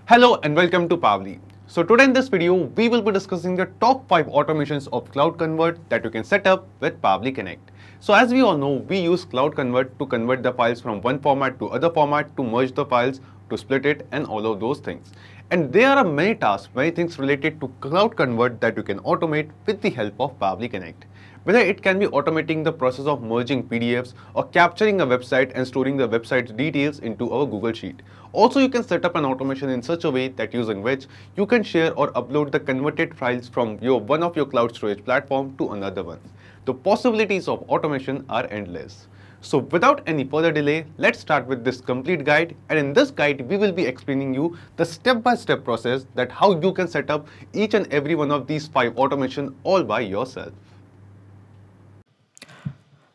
Hello and welcome to Pabbly. So today in this video, we will be discussing the top 5 automations of CloudConvert that you can set up with Pabbly Connect. So as we all know, we use CloudConvert to convert the files from one format to other format, to merge the files, to split it, and all of those things. And there are many tasks, many things related to CloudConvert that you can automate with the help of Pabbly Connect. Whether it can be automating the process of merging PDFs or capturing a website and storing the website's details into our Google Sheet. Also, you can set up an automation in such a way that using which you can share or upload the converted files from one of your cloud storage platform to another one. The possibilities of automation are endless. So without any further delay, let's start with this complete guide, and in this guide we will be explaining you the step-by-step process that how you can set up each and every one of these 5 automation all by yourself.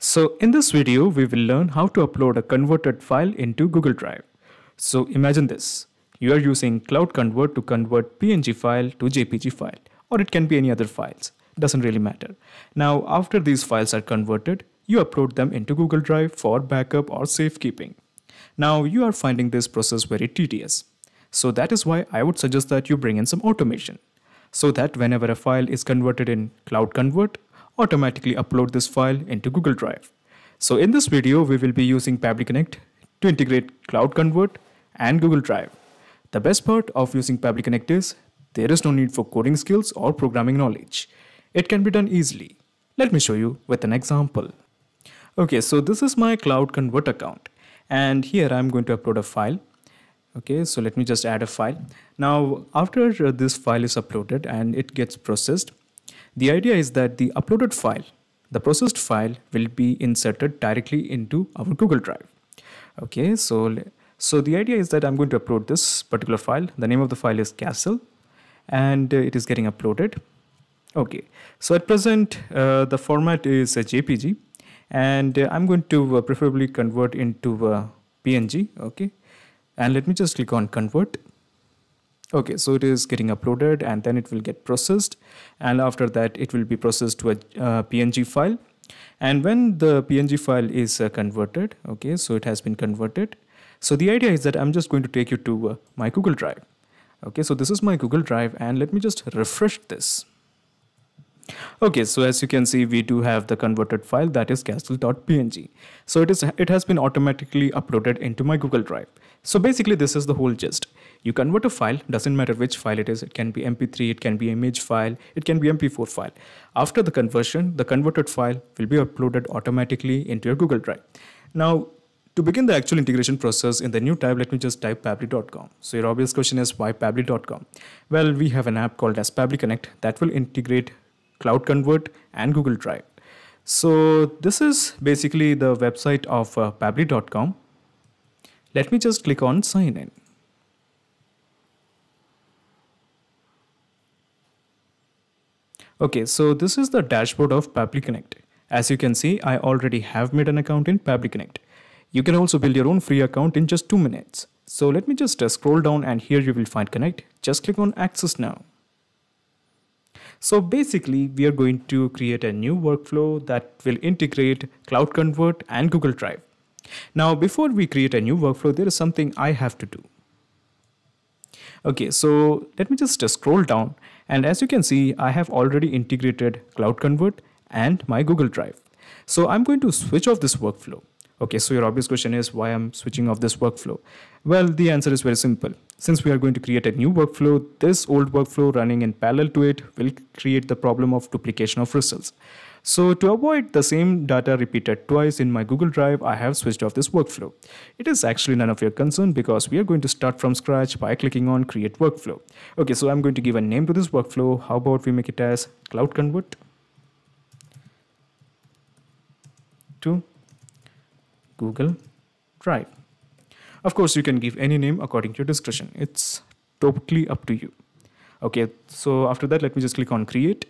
So in this video, we will learn how to upload a converted file into Google Drive. So imagine this. You are using CloudConvert to convert PNG file to JPG file, or it can be any other files. Doesn't really matter. Now, after these files are converted, you upload them into Google Drive for backup or safekeeping. Now, you are finding this process very tedious. So that is why I would suggest that you bring in some automation, so that whenever a file is converted in CloudConvert, automatically upload this file into Google Drive. So in this video, we will be using Pabbly Connect to integrate CloudConvert and Google Drive. The best part of using Pabbly Connect is there is no need for coding skills or programming knowledge. It can be done easily. Let me show you with an example. Okay, so this is my CloudConvert account, and here I'm going to upload a file. Okay, so let me just add a file. Now, after this file is uploaded and it gets processed, the idea is that the uploaded file, the processed file, will be inserted directly into our Google Drive. Okay, so the idea is that I'm going to upload this particular file. The name of the file is Castle, and it is getting uploaded. Okay, so at present the format is a JPG, and I'm going to preferably convert into PNG. Okay, and let me just click on convert. Okay, so it is getting uploaded and then it will get processed, and after that it will be processed to a PNG file. And when the PNG file is converted, okay, so it has been converted. So the idea is that I'm just going to take you to my Google Drive. Okay, so this is my Google Drive, and let me just refresh this. Okay, so as you can see, we do have the converted file, that is castle.png. So it has been automatically uploaded into my Google Drive. So basically this is the whole gist. You convert a file, doesn't matter which file it is. It can be MP3, it can be image file, it can be MP4 file. After the conversion, the converted file will be uploaded automatically into your Google Drive. Now, to begin the actual integration process, in the new tab, let me just type pabbly.com. So your obvious question is, why pabbly.com? Well, we have an app called as Pabbly Connect that will integrate CloudConvert and Google Drive. So this is basically the website of pabbly.com. Let me just click on sign in. Okay, so this is the dashboard of Pabbly Connect. As you can see, I already have made an account in Pabbly Connect. You can also build your own free account in just 2 minutes. So let me just scroll down, and here you will find Connect. Just click on Access Now. So basically, we are going to create a new workflow that will integrate CloudConvert and Google Drive. Now, before we create a new workflow, there is something I have to do. Okay, so let me just scroll down, and as you can see, I have already integrated CloudConvert and my Google Drive. So I'm going to switch off this workflow. Okay, so your obvious question is, why I'm switching off this workflow? Well, the answer is very simple. Since we are going to create a new workflow, this old workflow running in parallel to it will create the problem of duplication of results. So to avoid the same data repeated twice in my Google Drive, I have switched off this workflow. It is actually none of your concern because we are going to start from scratch by clicking on Create Workflow. Okay, so I'm going to give a name to this workflow. How about we make it as CloudConvert to Google Drive. Of course, you can give any name according to your discretion. It's totally up to you. Okay, so after that, let me just click on Create.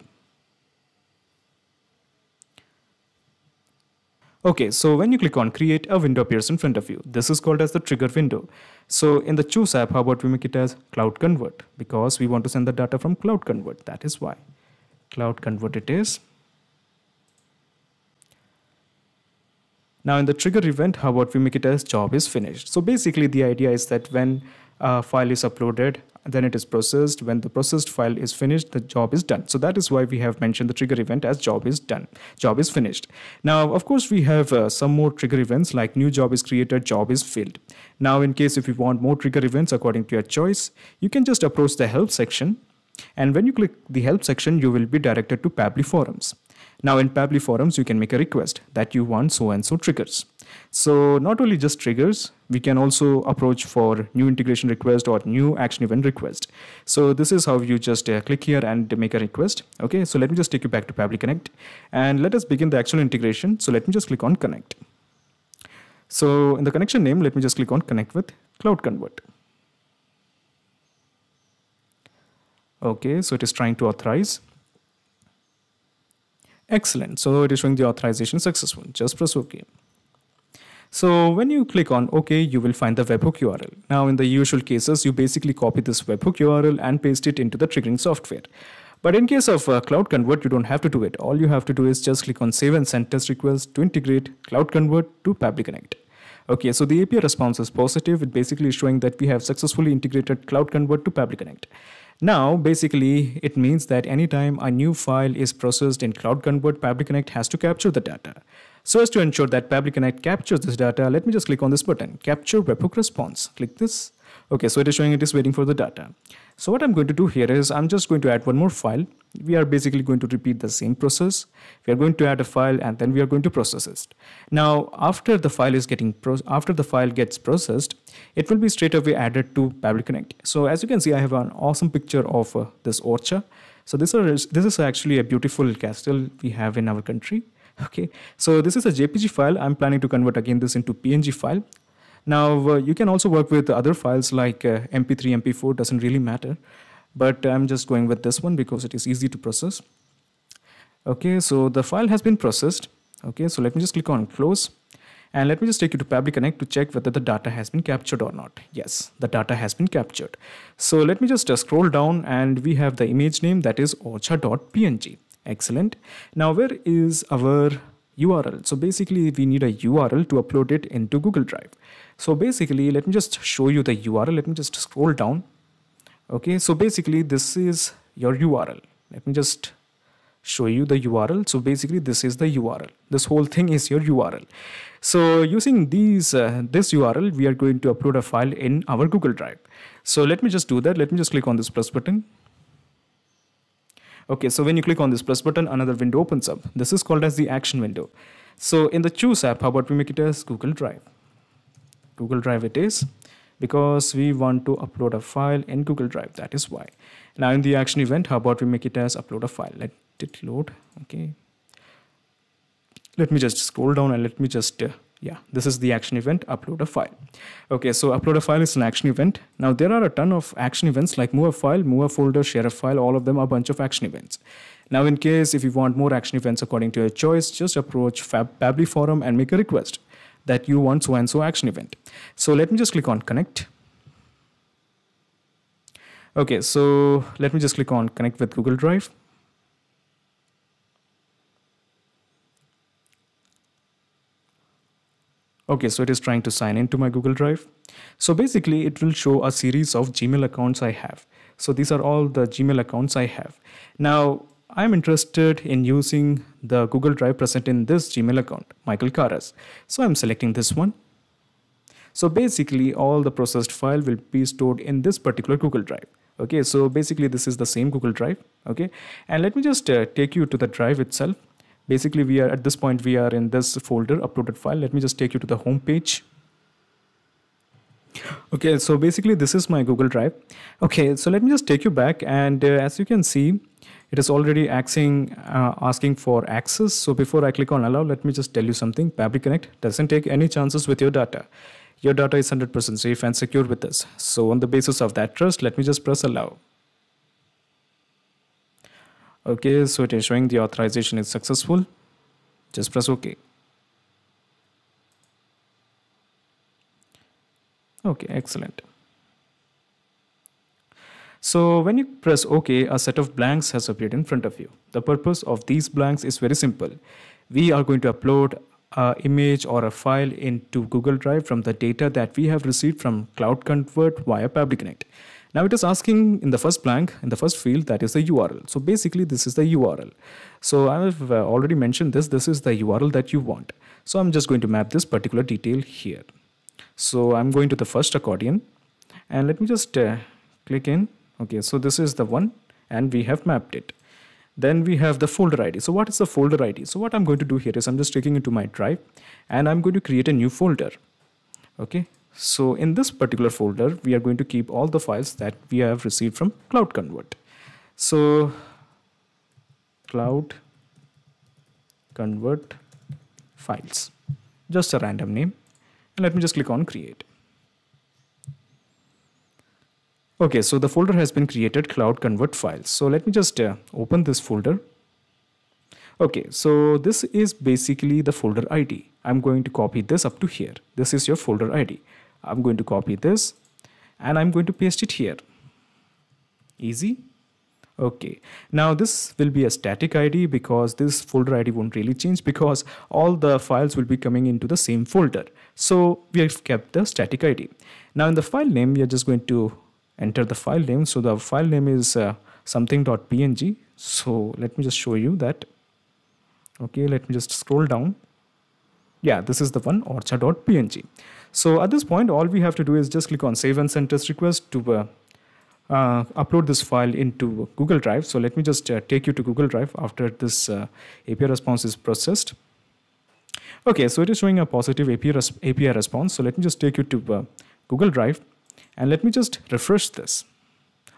Okay, so when you click on Create, a window appears in front of you. This is called as the trigger window. So in the Choose app, how about we make it as CloudConvert, because we want to send the data from CloudConvert. That is why. CloudConvert it is. Now in the trigger event, how about we make it as job is finished. So basically the idea is that when file is uploaded, then it is processed. When the processed file is finished, the job is done. So that is why we have mentioned the trigger event as job is done, job is finished. Now, of course, we have some more trigger events like new job is created, job is filled. Now, in case if you want more trigger events according to your choice, you can just approach the help section. And when you click the help section, you will be directed to Pabbly forums. Now in Pabbly forums, you can make a request that you want so and so triggers. So not only just triggers, we can also approach for new integration request or new action event request. So this is how you just click here and make a request. Okay, so let me just take you back to Pabbly Connect and let us begin the actual integration. So let me just click on connect. So in the connection name, let me just click on connect with CloudConvert. Okay, so it is trying to authorize. Excellent. So it is showing the authorization successful. Just press OK. So when you click on OK, you will find the webhook URL. Now in the usual cases, you basically copy this webhook URL and paste it into the triggering software. But in case of CloudConvert, you don't have to do it. All you have to do is just click on save and send test request to integrate CloudConvert to Pabbly Connect. Okay, so the API response is positive. It basically is showing that we have successfully integrated CloudConvert to Pabbly Connect. Now, basically, it means that anytime a new file is processed in CloudConvert, Pabbly Connect has to capture the data. So as to ensure that Pabbly Connect captures this data, let me just click on this button, Capture Webhook Response. Click this. Okay, so it is showing it is waiting for the data. So what I'm going to do here is I'm just going to add one more file. We are basically going to repeat the same process. We are going to add a file and then we are going to process it. Now, after the file gets processed, it will be straight away added to Pabbly Connect. So as you can see, I have an awesome picture of this orchard. So this is actually a beautiful castle we have in our country. Okay, so this is a JPG file. I'm planning to convert again this into PNG file. Now, you can also work with other files like MP3, MP4, doesn't really matter. But I'm just going with this one because it is easy to process. Okay, so the file has been processed. Okay, so let me just click on close. And let me just take you to Pabbly Connect to check whether the data has been captured or not. Yes, the data has been captured. So let me just scroll down and we have the image name that is orchard.png. Excellent. Now, where is our URL? So basically, we need a URL to upload it into Google Drive. So basically, let me just show you the URL. Let me just scroll down. Okay, so basically, this is your URL. Let me just show you the URL. So basically, this is the URL. This whole thing is your URL. So using this URL, we are going to upload a file in our Google Drive. So let me just do that. Let me just click on this plus button. Okay, so when you click on this plus button, another window opens up. This is called as the action window. So in the choose app, how about we make it as Google Drive? Google Drive it is, because we want to upload a file in Google Drive. That is why. Now in the action event, how about we make it as upload a file? Let it load. Okay. Let me just scroll down and let me just, this is the action event, upload a file. Okay, so upload a file is an action event. Now there are a ton of action events like move a file, move a folder, share a file, all of them are a bunch of action events. Now in case if you want more action events according to your choice, just approach Pabbly forum and make a request that you want so and so action event. So let me just click on connect. Okay, so let me just click on connect with Google Drive. Okay, so it is trying to sign into my Google Drive. So basically it will show a series of Gmail accounts I have. So these are all the Gmail accounts I have. Now I'm interested in using the Google Drive present in this Gmail account, Michael Karas. So I'm selecting this one. So basically all the processed file will be stored in this particular Google Drive. Okay, so basically this is the same Google Drive. Okay, and let me just take you to the drive itself. Basically, we are at this point, we are in this folder, uploaded file. Let me just take you to the home page. Okay, so basically this is my Google Drive. Okay, so let me just take you back, and as you can see, it is already asking for access. So before I click on allow, let me just tell you something. Pabbly Connect doesn't take any chances with your data. Your data is 100% safe and secure with us. So on the basis of that trust, let me just press allow. Okay, so it is showing the authorization is successful. Just press OK. Okay, excellent. So when you press OK, a set of blanks has appeared in front of you. The purpose of these blanks is very simple. We are going to upload image or a file into Google Drive from the data that we have received from CloudConvert via Pabbly Connect. Now it is asking in the first blank, in the first field, that is the URL. So basically this is the URL. So I've already mentioned this is the URL that you want. So I'm just going to map this particular detail here. So I'm going to the first accordion and let me just click in. Okay, so this is the one and we have mapped it. Then we have the folder ID. So what is the folder ID? So what I'm going to do here is I'm just taking it to my drive and I'm going to create a new folder. Okay, so in this particular folder, we are going to keep all the files that we have received from CloudConvert. So CloudConvert files, just a random name. And let me just click on create. Okay, so the folder has been created, CloudConvert files. So let me just open this folder. Okay, so this is basically the folder ID. I'm going to copy this up to here. This is your folder ID. I'm going to copy this and I'm going to paste it here. Easy. Okay, now this will be a static ID because this folder ID won't really change because all the files will be coming into the same folder. So we have kept the static ID. Now in the file name, we are just going to enter the file name. So the file name is something.png. So let me just show you that. Okay, let me just scroll down. Yeah, this is the one, orchard.png. So at this point, all we have to do is just click on save and send test request to upload this file into Google Drive. So let me just take you to Google Drive after this API response is processed. Okay, so it is showing a positive API response. So let me just take you to Google Drive and let me just refresh this.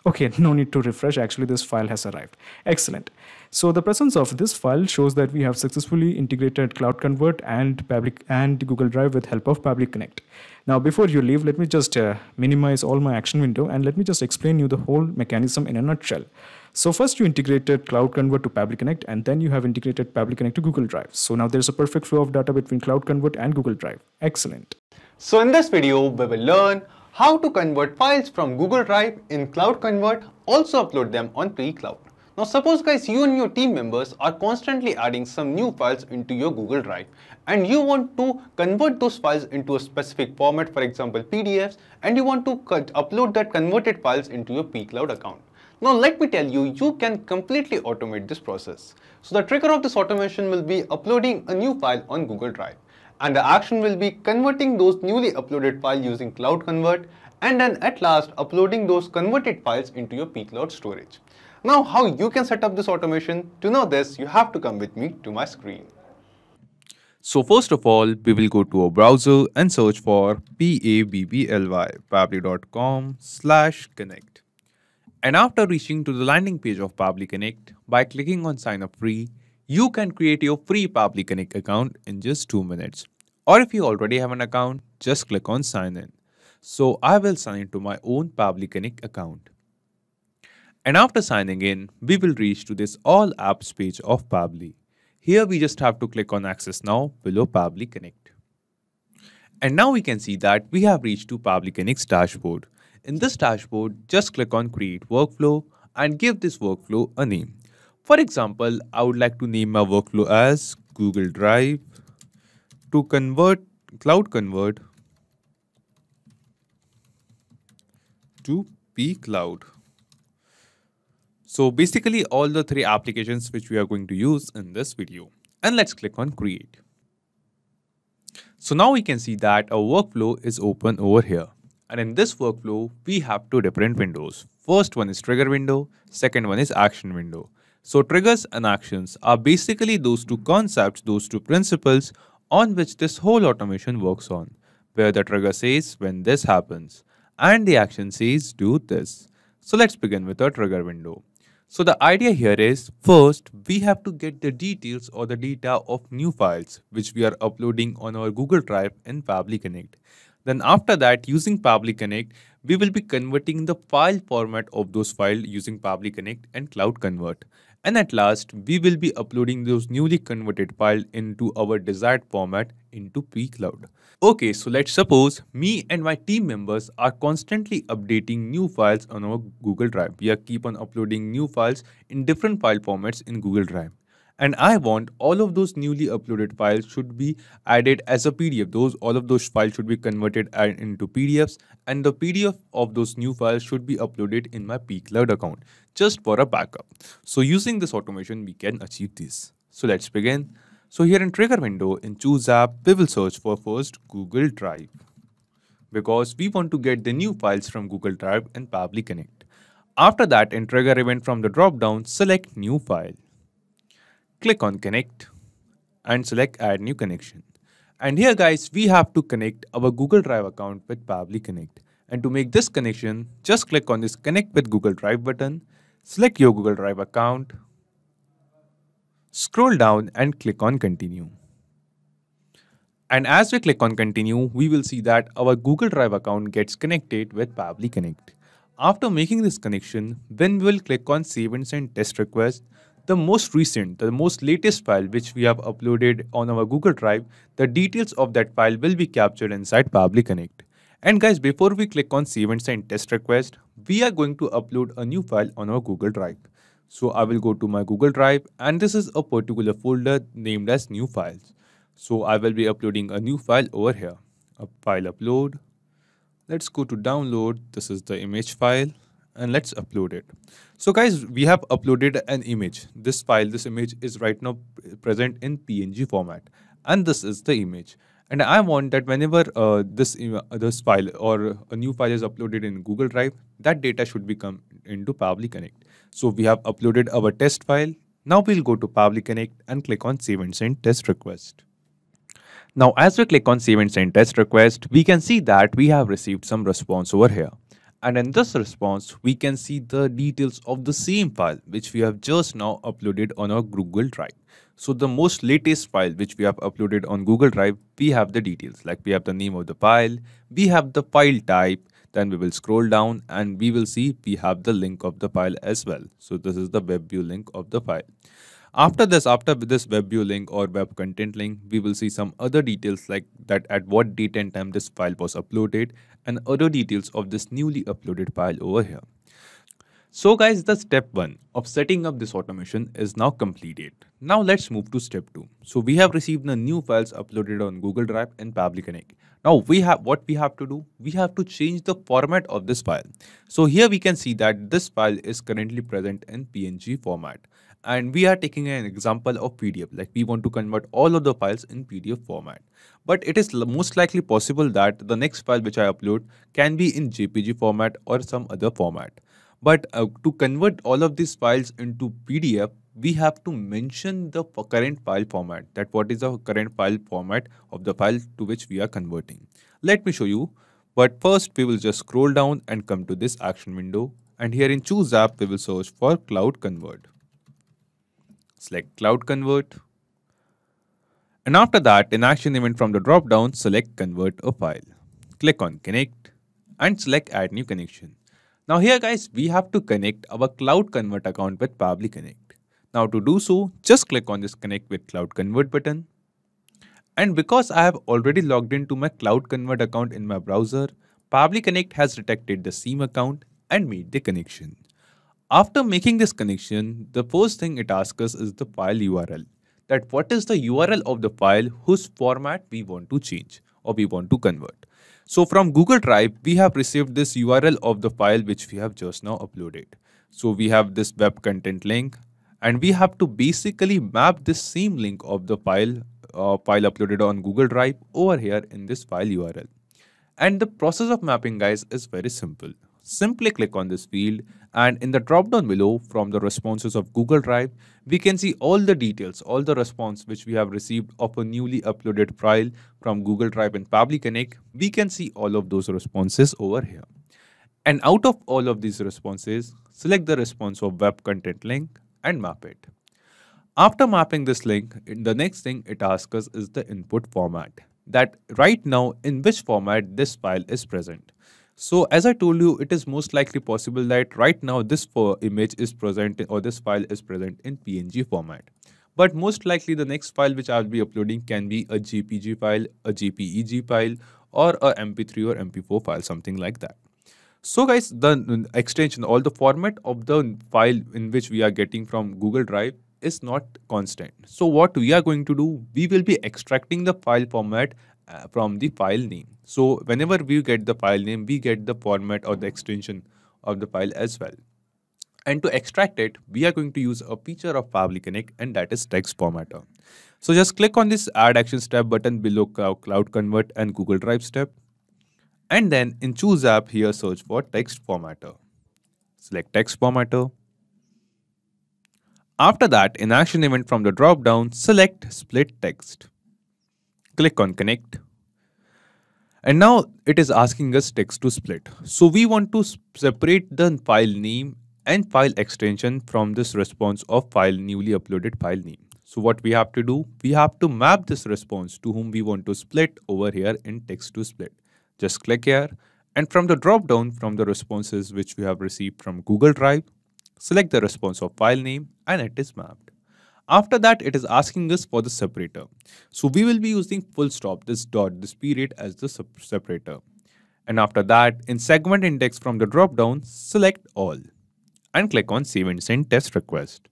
Okay, no need to refresh. Actually, this file has arrived. Excellent. So the presence of this file shows that we have successfully integrated CloudConvert and Google Drive with help of Pabbly Connect. Now, before you leave, let me just minimize all my action window and let me just explain you the whole mechanism in a nutshell. So first you integrated CloudConvert to Pabbly Connect and then you have integrated Pabbly Connect to Google Drive. So now there's a perfect flow of data between CloudConvert and Google Drive. Excellent. So in this video, we will learn how to convert files from Google Drive in CloudConvert, also upload them on pcloud. Now suppose guys, you and your team members are constantly adding some new files into your Google Drive and you want to convert those files into a specific format, for example PDFs, and you want to upload that converted files into your pcloud account. Now let me tell you, you can completely automate this process. So the trigger of this automation will be uploading a new file on Google Drive. And the action will be converting those newly uploaded files using CloudConvert and then at last uploading those converted files into your pcloud storage. Now how you can set up this automation? To know this, you have to come with me to my screen. So first of all, we will go to a browser and search for pabbly.com/connect. And after reaching to the landing page of Pabbly Connect, by clicking on sign up free, you can create your free Pabbly Connect account in just 2 minutes. Or if you already have an account, just click on sign in. So I will sign into my own Pabbly Connect account. And after signing in, we will reach to this all apps page of Pabbly. Here we just have to click on access now below Pabbly Connect. And now we can see that we have reached to Pabbly Connect's dashboard. In this dashboard, just click on create workflow and give this workflow a name. For example, I would like to name my workflow as Google Drive to convert CloudConvert to pcloud. So basically all the 3 applications which we are going to use in this video. And let's click on create. So now we can see that our workflow is open over here. And in this workflow, we have 2 different windows. First one is trigger window, second one is action window. So triggers and actions are basically those 2 concepts, those 2 principles on which this whole automation works on, where the trigger says when this happens and the action says do this. So let's begin with our trigger window. So the idea here is, first we have to get the details or the data of new files which we are uploading on our Google Drive in Pabbly Connect. Then after that, using Pabbly Connect, we will be converting the file format of those files using Pabbly Connect and CloudConvert. And at last, we will be uploading those newly converted files into our desired format into pcloud. Okay, so let's suppose me and my team members are constantly updating new files on our Google Drive. We are keep on uploading new files in different file formats in Google Drive. And I want all of those newly uploaded files should be added as a PDF. All of those files should be converted into PDFs, and the PDF of those new files should be uploaded in my pcloud account just for a backup. So using this automation, we can achieve this. So let's begin. So here in trigger window in choose app, we will search for first Google Drive because we want to get the new files from Google Drive and Pabbly Connect. After that, in trigger event from the drop down, select new file. Click on connect and select add new connection. And here guys, we have to connect our Google Drive account with Pabbly Connect. And to make this connection, just click on this connect with Google Drive button, select your Google Drive account, scroll down and click on continue. And as we click on continue, we will see that our Google Drive account gets connected with Pabbly Connect. After making this connection, when we will click on save and send test request, the most latest file which we have uploaded on our Google Drive, the details of that file will be captured inside Pabbly Connect. And guys, before we click on save and send test request, we are going to upload a new file on our Google Drive. So I will go to my Google Drive and this is a particular folder named as new files. So I will be uploading a new file over here. A file upload. Let's go to download. This is the image file. And let's upload it. So guys, we have uploaded an image. This image is right now present in PNG format. And this is the image. And I want that whenever this file or a new file is uploaded in Google Drive, that data should be come into Pabbly Connect. So we have uploaded our test file. Now we'll go to Pabbly Connect and click on save and send test request. Now as we click on save and send test request, we can see that we have received some response over here. And in this response, we can see the details of the same file which we have just now uploaded on our Google Drive. So the most latest file which we have uploaded on Google Drive, we have the details, like we have the name of the file, we have the file type, then we will scroll down and we will see we have the link of the file as well. So this is the web view link of the file. After this web view link or web content link, we will see some other details like that at what date and time this file was uploaded and other details of this newly uploaded file over here. So guys, the step 1 of setting up this automation is now completed. Now let's move to step 2. So we have received the new files uploaded on Google Drive and Pabbly Connect. Now what we have to do, we have to change the format of this file. So here we can see that this file is currently present in PNG format. And we are taking an example of PDF, like we want to convert all of the files in PDF format. But it is most likely possible that the next file which I upload can be in JPG format or some other format. But to convert all of these files into PDF, we have to mention the current file format, that what is the current file format of the file to which we are converting. Let me show you. But first we will just scroll down and come to this action window. And here in choose app, we will search for CloudConvert. Select CloudConvert. And after that, in action event from the drop down, select convert a file. Click on connect and select add new connection. Now here guys, we have to connect our CloudConvert account with Pabbly Connect. Now to do so, just click on this connect with CloudConvert button. And because I have already logged into my CloudConvert account in my browser, Pabbly Connect has detected the same account and made the connection. After making this connection, the first thing it asks us is the file URL. That what is the URL of the file whose format we want to change or we want to convert. So from Google Drive, we have received this URL of the file which we have just now uploaded. So we have this web content link and we have to basically map this same link of the file uploaded on Google Drive over here in this file URL. And the process of mapping guys is very simple. Simply click on this field and in the drop down below from the responses of Google Drive, we can see all the details, all the response which we have received of a newly uploaded file from Google Drive and Pabbly Connect. We can see all of those responses over here. And out of all of these responses, select the response of web content link and map it. After mapping this link, the next thing it asks us is the input format. That right now in which format this file is present. So as I told you, it is most likely possible that right now this image is present or this file is present in PNG format. But most likely the next file which I will be uploading can be a JPG file, a JPEG file or a MP3 or MP4 file, something like that. So guys, the extension or the format of the file in which we are getting from Google Drive is not constant. So what we are going to do, we will be extracting the file format from the file name. So whenever we get the file name, we get the format or the extension of the file as well. And to extract it, we are going to use a feature of Pabbly Connect, and that is text formatter. So just click on this Add Actions tab button below CloudConvert and Google Drive tab. And then in Choose App, here search for text formatter. Select text formatter. After that, in Action Event from the drop-down, select Split Text. Click on Connect. And now it is asking us text to split. So we want to separate the file name and file extension from this response of file newly uploaded file name. So what we have to do, we have to map this response to whom we want to split over here in text to split. Just click here, and from the drop down from the responses which we have received from Google Drive, select the response of file name and it is mapped. After that, it is asking us for the separator. So we will be using full stop, this dot, this period as the separator. And after that, in segment index from the drop down, select all and click on Save and Send Test Request.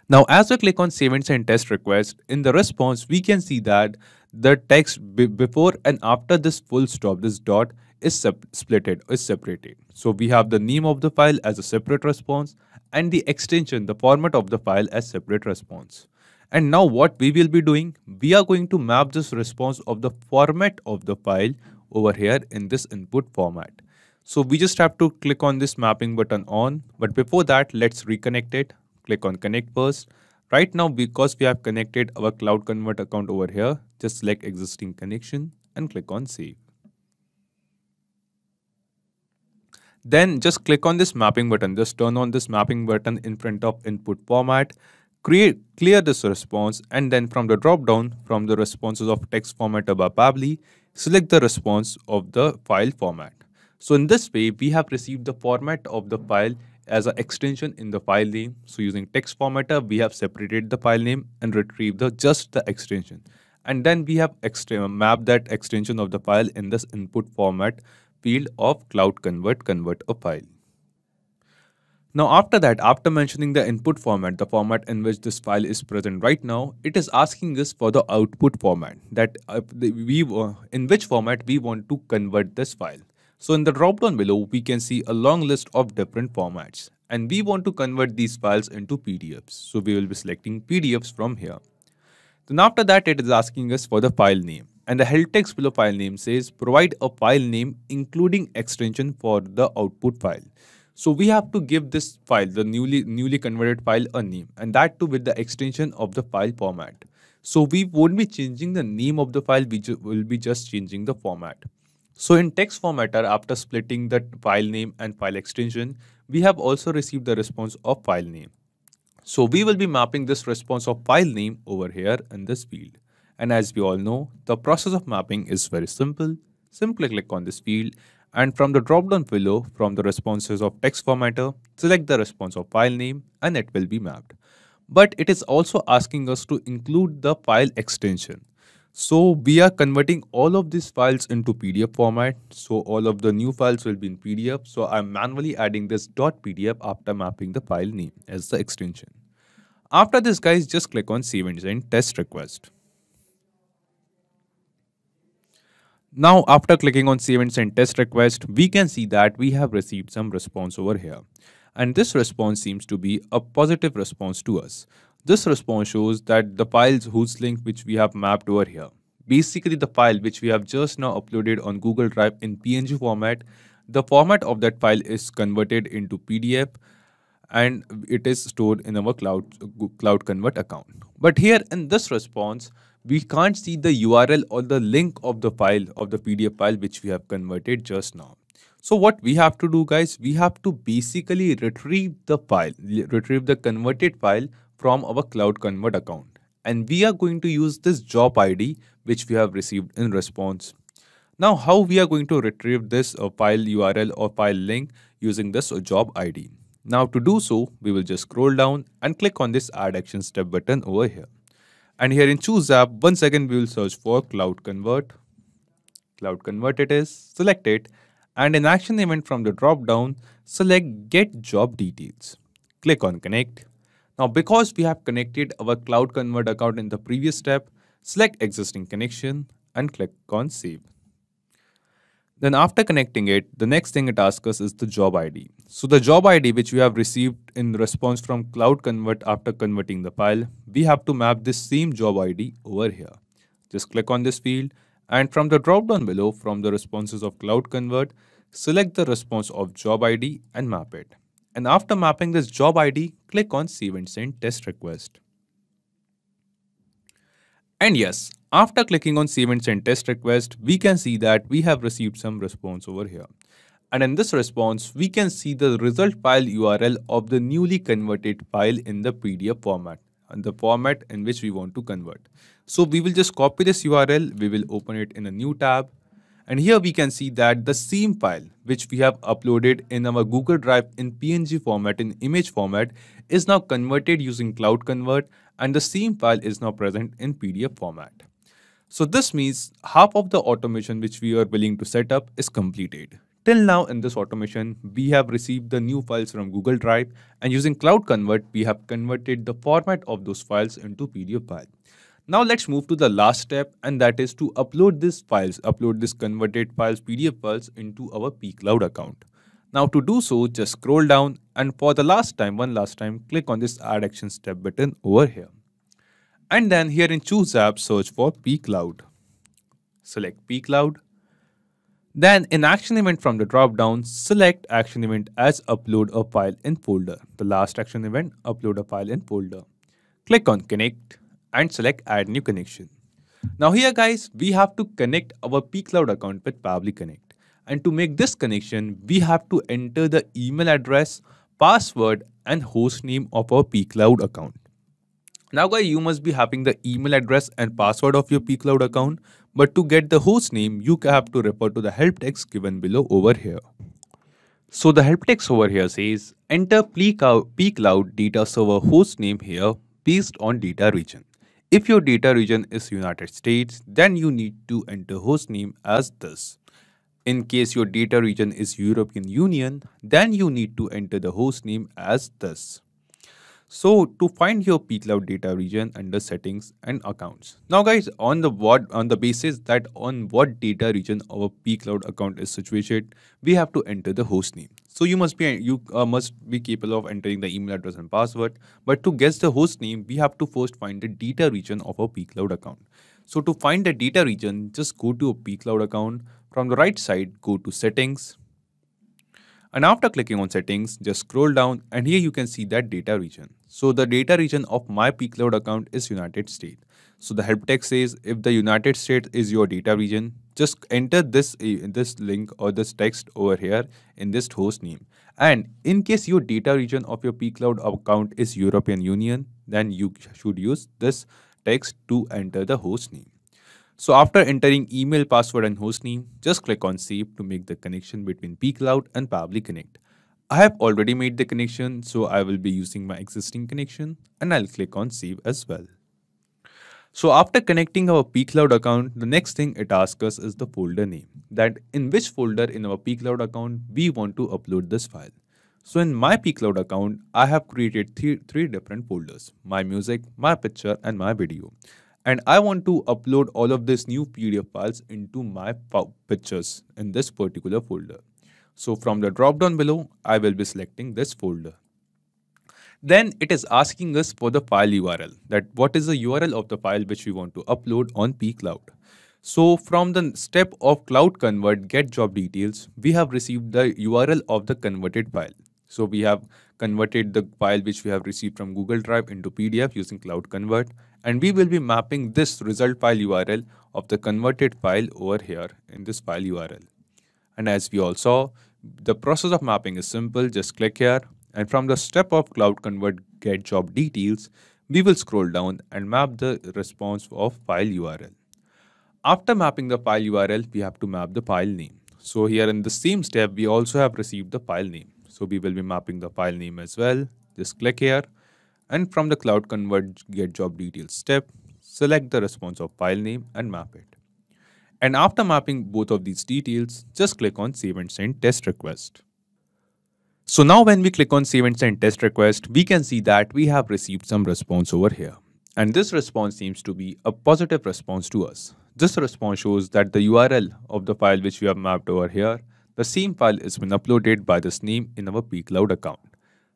Now, as we click on Save and Send Test Request, in the response, we can see that the text before and after this full stop, this dot, is separated. So we have the name of the file as a separate response and the extension, the format of the file as separate response. And now what we will be doing, we are going to map this response of the format of the file over here in this input format. So we just have to click on this mapping button on, but before that, let's reconnect it. Click on Connect first. Right now, because we have connected our CloudConvert account over here, just select Existing Connection and click on Save. Then just click on this mapping button. Just turn on this mapping button in front of input format. Clear this response, and then from the drop down from the responses of text formatter by Pabbly, select the response of the file format. So in this way, we have received the format of the file as an extension in the file name. So using text formatter, we have separated the file name and retrieved just the extension. And then we have mapped that extension of the file in this input format field of CloudConvert convert a file. Now after that, after mentioning the input format, the format in which this file is present right now, it is asking us for the output format, that in which format we want to convert this file. So in the drop down below, we can see a long list of different formats, and we want to convert these files into PDFs. So we will be selecting PDFs from here. Then after that, it is asking us for the file name, and the help text below file name says provide a file name including extension for the output file. So we have to give this file, the newly converted file, a name, and that too with the extension of the file format. So we won't be changing the name of the file, we will be just changing the format. So in text formatter, after splitting the file name and file extension, we have also received the response of file name. So we will be mapping this response of file name over here in this field. And as we all know, the process of mapping is very simple. Simply click on this field, and from the drop down below, from the responses of text formatter, select the response of file name and it will be mapped. But it is also asking us to include the file extension. So we are converting all of these files into PDF format. So all of the new files will be in PDF. So I'm manually adding this .pdf after mapping the file name as the extension. After this, guys, just click on Save and Send Test Request. Now, after clicking on Save and Send Test Request, we can see that we have received some response over here. And this response seems to be a positive response to us. This response shows that the files whose link which we have mapped over here, basically the file which we have just now uploaded on Google Drive in PNG format, the format of that file is converted into PDF and it is stored in our CloudConvert account. But here in this response, we can't see the URL or the link of the file, of the PDF file which we have converted just now. So what we have to do, guys, we have to basically retrieve the file, retrieve the converted file from our CloudConvert account. And we are going to use this job ID which we have received in response. Now, how we are going to retrieve this file URL or file link using this job ID? Now, to do so, we will just scroll down and click on this Add Action Step button over here. And here in Choose App, once again, we will search for CloudConvert. CloudConvert it is, select it, and in Action Event from the drop down, select Get Job Details. Click on Connect. Now, because we have connected our CloudConvert account in the previous step, select existing connection and click on save. Then after connecting it, the next thing it asks us is the job ID. So the job ID which we have received in response from CloudConvert after converting the file, we have to map this same job ID over here. Just click on this field and from the drop down below from the responses of CloudConvert, select the response of job ID and map it. And after mapping this job ID, click on Save and Send Test Request. And yes, after clicking on Save and Send Test Request, we can see that we have received some response over here. And in this response, we can see the result file URL of the newly converted file in the PDF format and the format in which we want to convert. So we will just copy this URL, we will open it in a new tab. And here we can see that the same file which we have uploaded in our Google Drive in PNG format, in image format, is now converted using CloudConvert and the same file is now present in PDF format. So this means half of the automation which we are willing to set up is completed. Till now in this automation, we have received the new files from Google Drive and using CloudConvert, we have converted the format of those files into PDF file. Now let's move to the last step and that is to upload these files, upload this converted files, PDF files into our pCloud account. Now to do so, just scroll down and for the one last time, click on this Add Action Step button over here. And then here in Choose App, search for pCloud. Select pCloud. Then in Action Event from the drop down, select Action Event as Upload a File in Folder. The last action event, Upload a File in Folder. Click on Connect and select Add New Connection. Now here guys, we have to connect our pCloud account with Pabbly Connect. And to make this connection, we have to enter the email address, password and host name of our pCloud account. Now guys, you must be having the email address and password of your pCloud account, but to get the host name, you have to refer to the help text given below over here. So the help text over here says, enter pCloud data server host name here based on data region. If your data region is United States, then you need to enter host name as this. In case your data region is European Union, then you need to enter the host name as this. So to find your pCloud data region under settings and accounts. Now guys, on the basis that on what data region our pCloud account is situated, we have to enter the host name. So you must be capable of entering the email address and password. But to guess the host name, we have to first find the data region of our pCloud account. So to find the data region, just go to a pCloud account. From the right side, go to settings. And after clicking on settings, just scroll down and here you can see that data region. So the data region of my pCloud account is United States. So the help text says if the United States is your data region, just enter this link or this text over here in this host name. And in case your data region of your pCloud account is European Union, then you should use this text to enter the host name. So after entering email, password and host name, just click on Save to make the connection between pCloud and Pabbly Connect. I have already made the connection, so I will be using my existing connection and I'll click on Save as well. So after connecting our pCloud account, the next thing it asks us is the folder name, that in which folder in our pCloud account we want to upload this file. So in my pCloud account, I have created three different folders: my music, my picture and my video. And I want to upload all of these new PDF files into my pictures in this particular folder. So from the drop down below, I will be selecting this folder. Then it is asking us for the file URL, that what is the URL of the file which we want to upload on pCloud. So from the step of CloudConvert get job details, we have received the URL of the converted file. So we have converted the file which we have received from Google Drive into PDF using CloudConvert, and we will be mapping this result file URL of the converted file over here in this file URL. And as we all saw, the process of mapping is simple. Just click here, and from the step of CloudConvert get job details, we will scroll down and map the response of file URL. After mapping the file URL, we have to map the file name. So here in the same step, we also have received the file name. So we will be mapping the file name as well. Just click here, and from the CloudConvert get job details step, select the response of file name and map it. And after mapping both of these details, just click on Save and Send Test Request. So now when we click on save and send test request, we can see that we have received some response over here. And this response seems to be a positive response to us. This response shows that the URL of the file which we have mapped over here, the same file has been uploaded by this name in our pcloud account.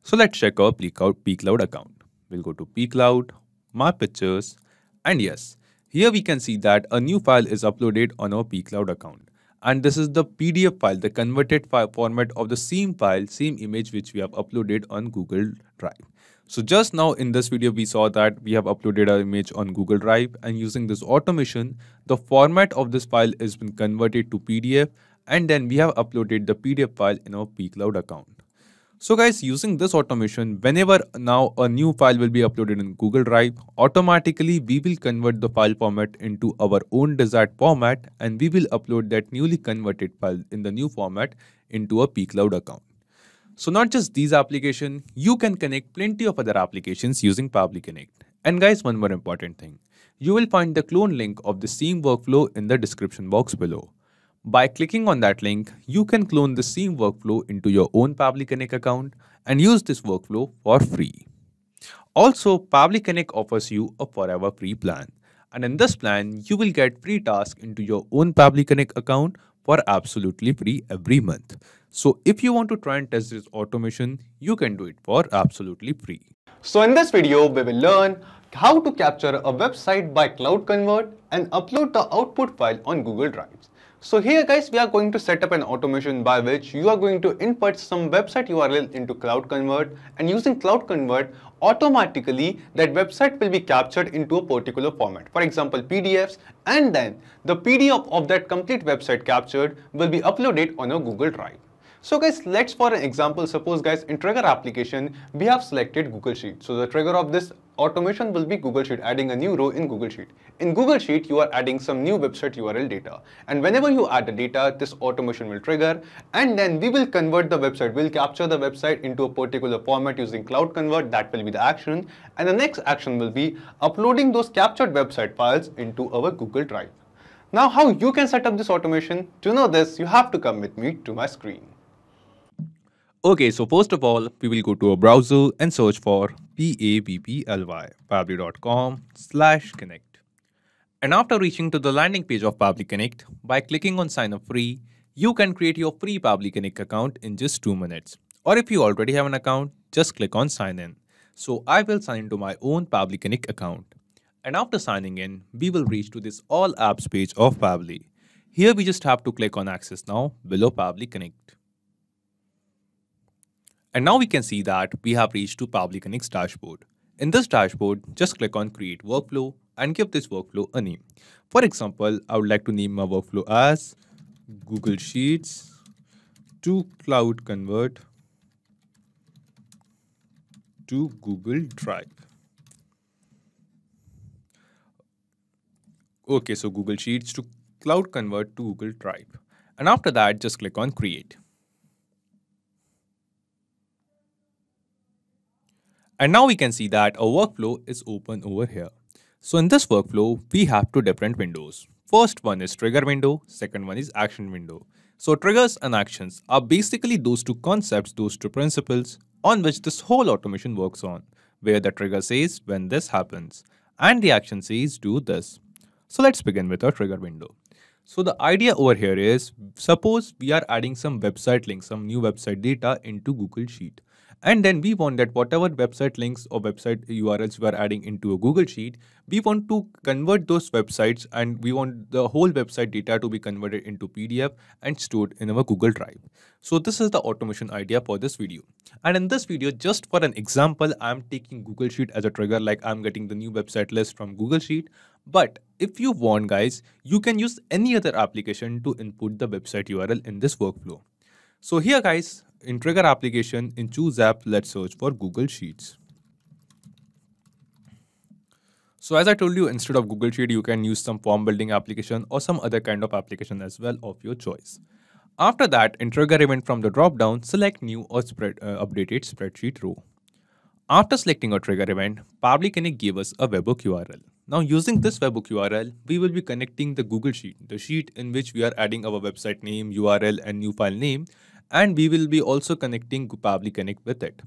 So let's check our pcloud account. We'll go to pcloud, my pictures, and yes, here we can see that a new file is uploaded on our pcloud account. And this is the PDF file, the converted file format of the same file, same image which we have uploaded on Google Drive. So just now in this video, we saw that we have uploaded our image on Google Drive, and using this automation, the format of this file has been converted to PDF, and then we have uploaded the PDF file in our pcloud account. So guys, using this automation, whenever now a new file will be uploaded in Google Drive, automatically we will convert the file format into our own desired format, and we will upload that newly converted file in the new format into a pcloud account. So not just these applications, you can connect plenty of other applications using Pabbly Connect. And guys, one more important thing. You will find the clone link of the same workflow in the description box below. By clicking on that link, you can clone the same workflow into your own Pabbly Connect account and use this workflow for free. Also, Pabbly Connect offers you a forever free plan. And in this plan, you will get free tasks into your own Pabbly Connect account for absolutely free every month. So if you want to try and test this automation, you can do it for absolutely free. So in this video, we will learn how to capture a website by CloudConvert and upload the output file on Google Drive. So here guys, we are going to set up an automation by which you are going to input some website URL into CloudConvert, and using CloudConvert, automatically that website will be captured into a particular format, for example PDFs, and then the PDF of that complete website captured will be uploaded on a Google Drive. So guys, let's for an example, suppose guys in Trigger application, we have selected Google Sheet. So the trigger of this automation will be Google Sheet, adding a new row in Google Sheet. In Google Sheet, you are adding some new website URL data. And whenever you add the data, this automation will trigger, and then we will convert the website. We'll capture the website into a particular format using CloudConvert. That will be the action. And the next action will be uploading those captured website files into our Google Drive. Now, how you can set up this automation? To know this, you have to come with me to my screen. Okay, so first of all, we will go to a browser and search for pabbly.com/connect. And after reaching to the landing page of Pabbly Connect, by clicking on sign up free, you can create your free Pabbly Connect account in just 2 minutes. Or if you already have an account, just click on sign in. So I will sign into my own Pabbly Connect account. And after signing in, we will reach to this all apps page of Pabbly. Here we just have to click on access now below Pabbly Connect. And now we can see that we have reached to Pabbly Connect's dashboard. In this dashboard, just click on create workflow and give this workflow a name. For example, I would like to name my workflow as Google Sheets to CloudConvert to Google Drive. Okay, so Google Sheets to CloudConvert to Google Drive. And after that, just click on create. And now we can see that our workflow is open over here. So in this workflow, we have 2 different windows. First one is trigger window, second one is action window. So triggers and actions are basically those 2 concepts, those 2 principles on which this whole automation works on, where the trigger says when this happens and the action says do this. So let's begin with our trigger window. So the idea over here is, suppose we are adding some website links, some new website data into Google Sheet. And then we want that whatever website links or website URLs we are adding into a Google Sheet, we want to convert those websites, and we want the whole website data to be converted into PDF and stored in our Google Drive. So this is the automation idea for this video. And in this video, just for an example, I'm taking Google Sheet as a trigger, like I'm getting the new website list from Google Sheet. But if you want guys, you can use any other application to input the website URL in this workflow. So here guys, in trigger application, in choose app, let's search for Google Sheets. So as I told you, instead of Google Sheet, you can use some form building application or some other kind of application as well of your choice. After that, in trigger event from the drop down, select new or updated spreadsheet row. After selecting a trigger event, Pabbly Connect gave us a webhook URL. Now using this webhook URL, we will be connecting the Google Sheet, the sheet in which we are adding our website name, URL and new file name. and we will be also connecting Pabbly Connect with it.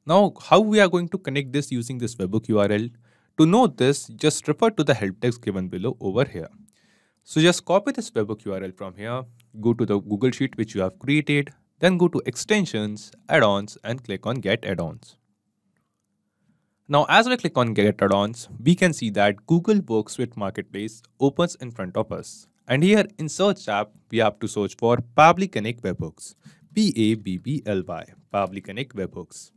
Now, how we are going to connect this using this webhook URL? To know this, just refer to the help text given below over here. So just copy this webhook URL from here, go to the Google Sheet which you have created, then go to Extensions, Add-ons and click on Get Add-ons. Now as we click on Get Add-ons, we can see that Google Workspace Marketplace opens in front of us. And here in Search tab, we have to search for Pabbly Connect Webhooks. Pabbly, Pabbly Connect Webhooks.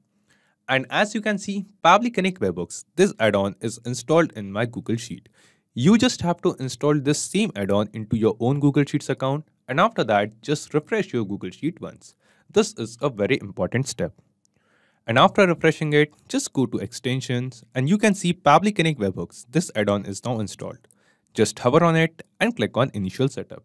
And as you can see, Pabbly Connect Webhooks, this add-on is installed in my Google Sheet. You just have to install this same add-on into your own Google Sheets account, and after that, just refresh your Google Sheet once. This is a very important step. And after refreshing it, just go to Extensions, and you can see Pabbly Connect Webhooks. This add-on is now installed. Just hover on it and click on Initial Setup.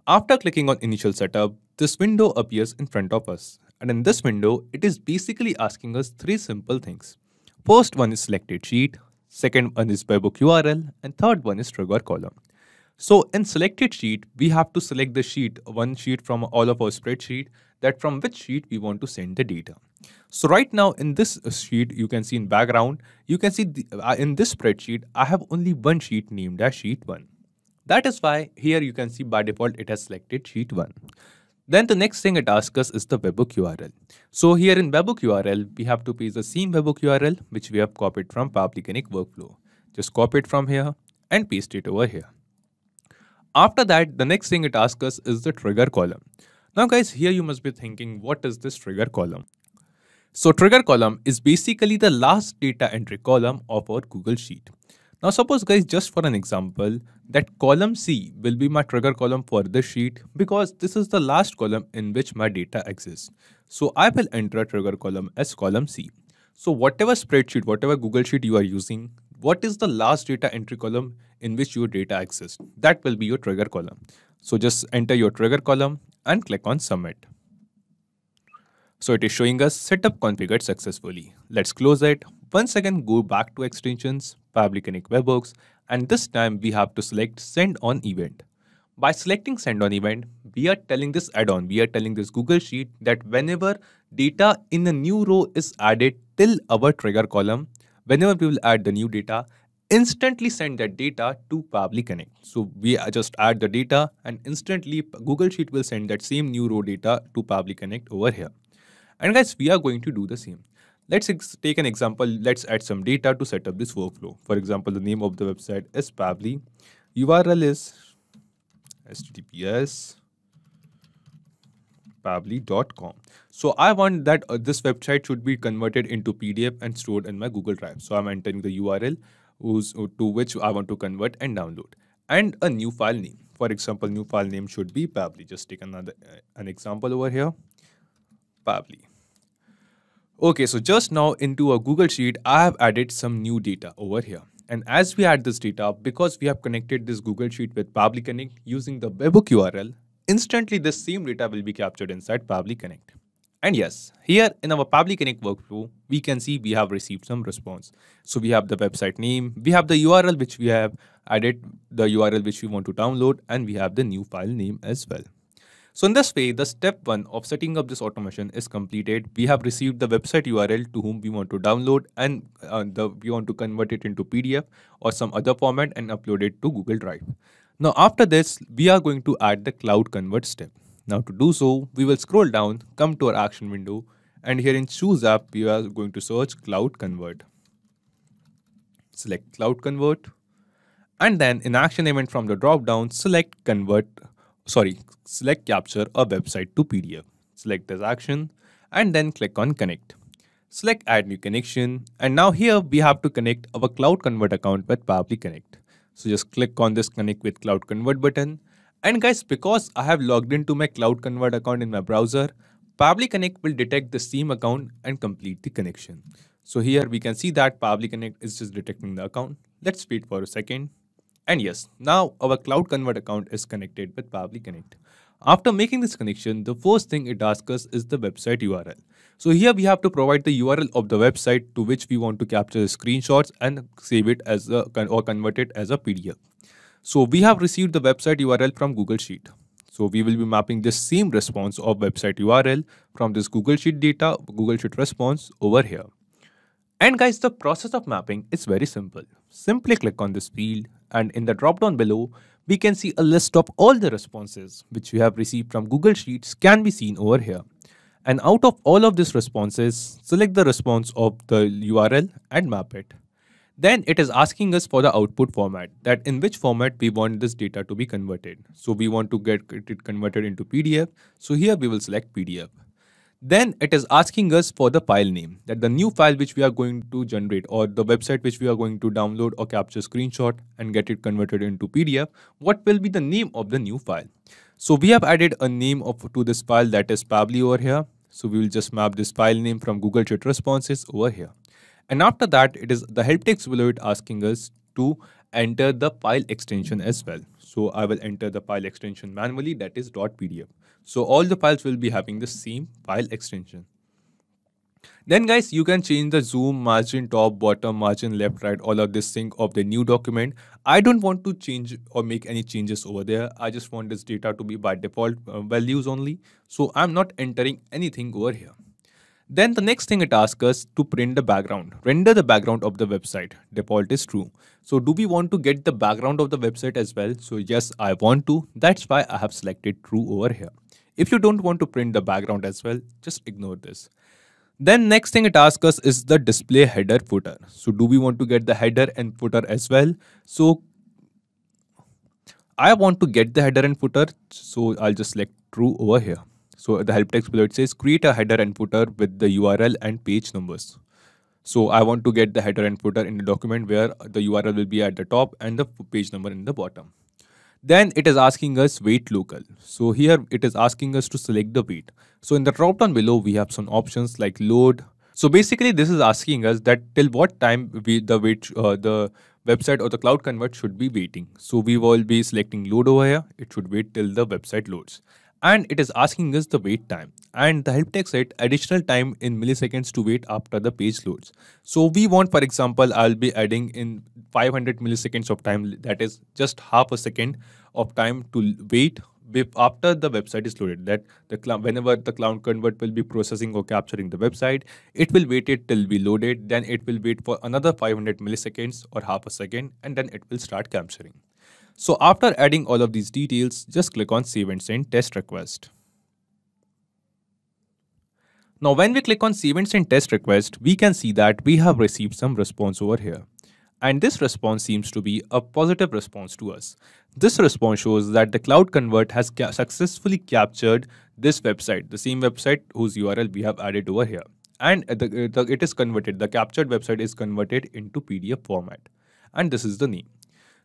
After clicking on Initial Setup, this window appears in front of us. And in this window, it is basically asking us three simple things. First one is selected sheet, second one is webhook URL, and third one is trigger column. So in selected sheet, we have to select the sheet, one sheet from all of our spreadsheet, that from which sheet we want to send the data. So right now in this sheet, you can see in background, you can see in this spreadsheet, I have only one sheet named as sheet 1. That is why here you can see by default it has selected sheet 1. Then the next thing it asks us is the webhook URL. So here in webhook URL, we have to paste the same webhook URL which we have copied from Pabbly Connect workflow. Just copy it from here and paste it over here. After that, the next thing it asks us is the trigger column. Now guys, here you must be thinking, what is this trigger column? So trigger column is basically the last data entry column of our Google Sheet. Now suppose guys, just for an example, that column C will be my trigger column for this sheet because this is the last column in which my data exists. So I will enter a trigger column as column C. So whatever spreadsheet, whatever Google Sheet you are using, what is the last data entry column in which your data exists? That will be your trigger column. So just enter your trigger column and click on Submit. So it is showing us setup configured successfully. Let's close it. Once again, go back to Extensions, Pabbly Connect Webhooks, and this time we have to select Send on Event. By selecting Send on Event, we are telling this add-on, we are telling this Google Sheet that whenever data in a new row is added till our trigger column, whenever we will add the new data, instantly send that data to Pabbly Connect. So we just add the data and instantly Google Sheet will send that same new row data to Pabbly Connect over here. And guys, we are going to do the same. Let's take an example. Let's add some data to set up this workflow. For example, the name of the website is Pabbly. URL is https pabbly.com. So I want that this website should be converted into PDF and stored in my Google Drive. So I'm entering the URL to which I want to convert and download, and a new file name. For example, new file name should be Pabbly. Just take an example over here. Pabbly. Okay, so just now into a Google Sheet, I have added some new data over here. And as we add this data, because we have connected this Google Sheet with Pabbly Connect using the webhook URL, instantly this same data will be captured inside Pabbly Connect. And yes, here in our Pabbly Connect workflow, we can see we have received some response. So we have the website name, we have the URL which we have added, the URL which we want to download, and we have the new file name as well. So in this way, the step 1 of setting up this automation is completed. We have received the website URL to whom we want to download, and we want to convert it into PDF or some other format and upload it to Google Drive. Now after this, we are going to add the CloudConvert step. Now to do so, we will scroll down, come to our action window, and here in Choose App, we are going to search CloudConvert. Select CloudConvert, and then in action event from the drop down, select capture a website to PDF. Select this action and then click on connect. Select add new connection, and now here we have to connect our CloudConvert account with Pabbly Connect. So just click on this connect with CloudConvert button. And guys, because I have logged into my CloudConvert account in my browser, Pabbly Connect will detect the same account and complete the connection. So here we can see that Pabbly Connect is just detecting the account. Let's wait for a second. And yes, now our CloudConvert account is connected with Pabbly Connect. After making this connection, the first thing it asks us is the website URL. So here we have to provide the URL of the website to which we want to capture the screenshots and save it as or convert it as a PDF. So we have received the website URL from Google Sheet. So we will be mapping this same response of website URL from this Google Sheet data, Google Sheet response over here. And guys, the process of mapping is very simple. Simply click on this field, and in the drop down below, we can see a list of all the responses which we have received from Google Sheets can be seen over here. And out of all of these responses, select the response of the URL and map it. Then it is asking us for the output format, that in which format we want this data to be converted. So we want to get it converted into PDF. So here we will select PDF. Then it is asking us for the file name, that the new file which we are going to generate, or the website which we are going to download or capture screenshot and get it converted into PDF, what will be the name of the new file. So we have added a name to this file, that is Pabbly over here. So we will just map this file name from Google Sheet responses over here. And after that, it is the help text below it asking us to enter the file extension as well. So I will enter the file extension manually, that is .pdf. So all the files will be having the same file extension. Then guys, you can change the zoom, margin top, bottom, margin left, right, all of this thing of the new document. I don't want to change or make any changes over there. I just want this data to be by default values only. So I'm not entering anything over here. Then the next thing it asks us to print the background, render the background of the website. Default is true. So do we want to get the background of the website as well? So yes, I want to. That's why I have selected true over here. If you don't want to print the background as well, just ignore this. Then next thing it asks us is the display header footer. So do we want to get the header and footer as well? So I want to get the header and footer. So I'll just select true over here. So the help text below it says create a header and footer with the URL and page numbers. So I want to get the header and footer in the document where the URL will be at the top and the page number in the bottom. Then it is asking us weight local. So here it is asking us to select the weight. So in the drop down below, we have some options like load. So basically this is asking us that till what time the website or the CloudConvert should be waiting. So we will be selecting load over here. It should wait till the website loads. And it is asking us the wait time, and the help text said additional time in milliseconds to wait after the page loads. So we want, for example, I'll be adding in 500 milliseconds of time, that is just half a second of time to wait after the website is loaded. That whenever the CloudConvert will be processing or capturing the website, it will wait it till we load it, then it will wait for another 500 milliseconds or half a second, and then it will start capturing. So after adding all of these details, just click on Save and Send Test Request. Now when we click on Save and Send Test Request, we can see that we have received some response over here. And this response seems to be a positive response to us. This response shows that the CloudConvert has successfully captured this website, the same website whose URL we have added over here. And it is converted, the captured website is converted into PDF format. And this is the name.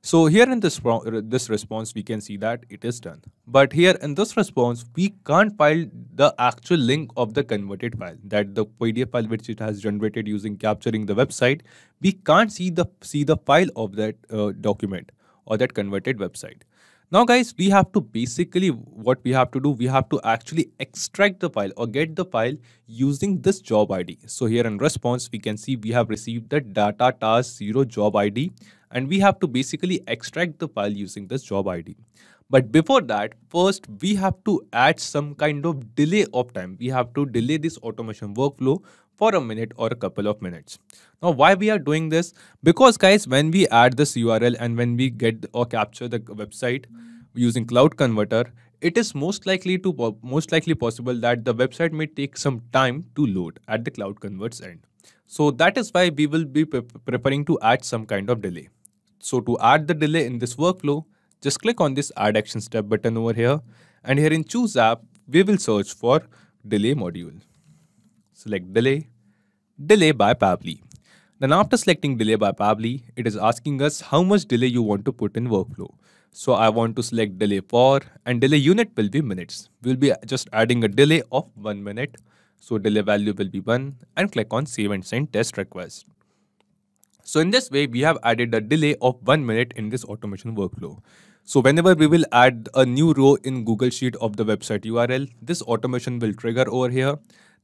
So here in this response, we can see that it is done. But here in this response, we can't find the actual link of the converted file, that the PDF file which it has generated using capturing the website. We can't see the file of that document or that converted website. Now guys, we have to basically, what we have to do, we have to actually extract the file or get the file using this job ID. So here in response, we can see we have received the data task 0 job ID, and we have to basically extract the file using this job ID. But before that, first we have to add some kind of delay of time. We have to delay this automation workflow for a minute or a couple of minutes. Now why we are doing this? Because guys, when we add this URL and when we get or capture the website using CloudConverter, it is most likely possible that the website may take some time to load at the CloudConvert's end. So that is why we will be preferring to add some kind of delay. So to add the delay in this workflow, just click on this Add Action Step button over here, and here in Choose App, we will search for Delay module. Select Delay by Pabbly. Then after selecting Delay by Pabbly, it is asking us how much delay you want to put in workflow. So I want to select delay for, and delay unit will be minutes. We'll be just adding a delay of 1 minute. So delay value will be 1, and click on Save and Send Test Request. So in this way, we have added a delay of 1 minute in this automation workflow. So whenever we will add a new row in Google Sheet of the website URL, this automation will trigger over here.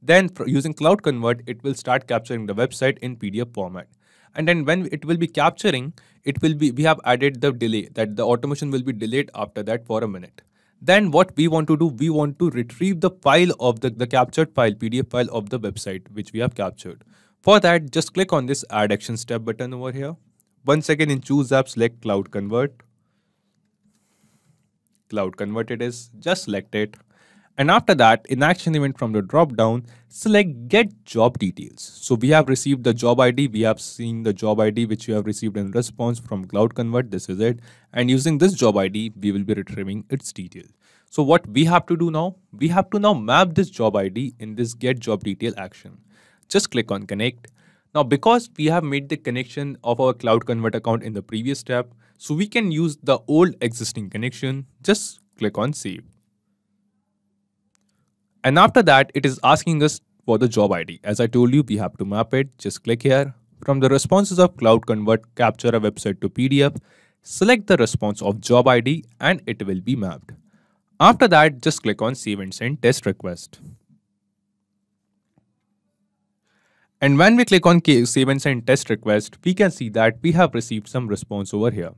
Then using CloudConvert, it will start capturing the website in PDF format. And then when it will be capturing, we have added the delay, that the automation will be delayed after that for a minute. Then what we want to do, we want to retrieve the file of the captured file, PDF file of the website which we have captured. For that, just click on this Add Action Step button over here. Once again in Choose App, select CloudConvert. CloudConvert it is, just select it. And after that, in Action Event from the drop down, select Get Job Details. So we have received the job ID. We have seen the job ID which we have received in response from CloudConvert. This is it. And using this job ID, we will be retrieving its details. So what we have to do now, we have to now map this job ID in this Get Job Detail action. Just click on Connect. Now, because we have made the connection of our CloudConvert account in the previous step, so we can use the old existing connection. Just click on Save. And after that, it is asking us for the job ID. As I told you, we have to map it. Just click here. From the responses of CloudConvert, capture a website to PDF. Select the response of job ID and it will be mapped. After that, just click on Save and Send Test Request. And when we click on Save and Send Test Request, we can see that we have received some response over here.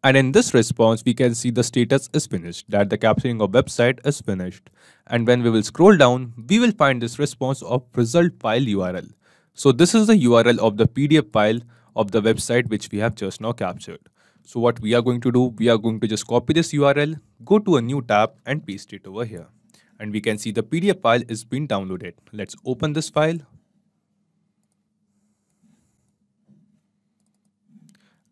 And in this response, we can see the status is finished, that the capturing of website is finished. And when we will scroll down, we will find this response of result file URL. So this is the URL of the PDF file of the website which we have just now captured. So what we are going to do, we are going to just copy this URL, go to a new tab and paste it over here. And we can see the PDF file is being downloaded. Let's open this file.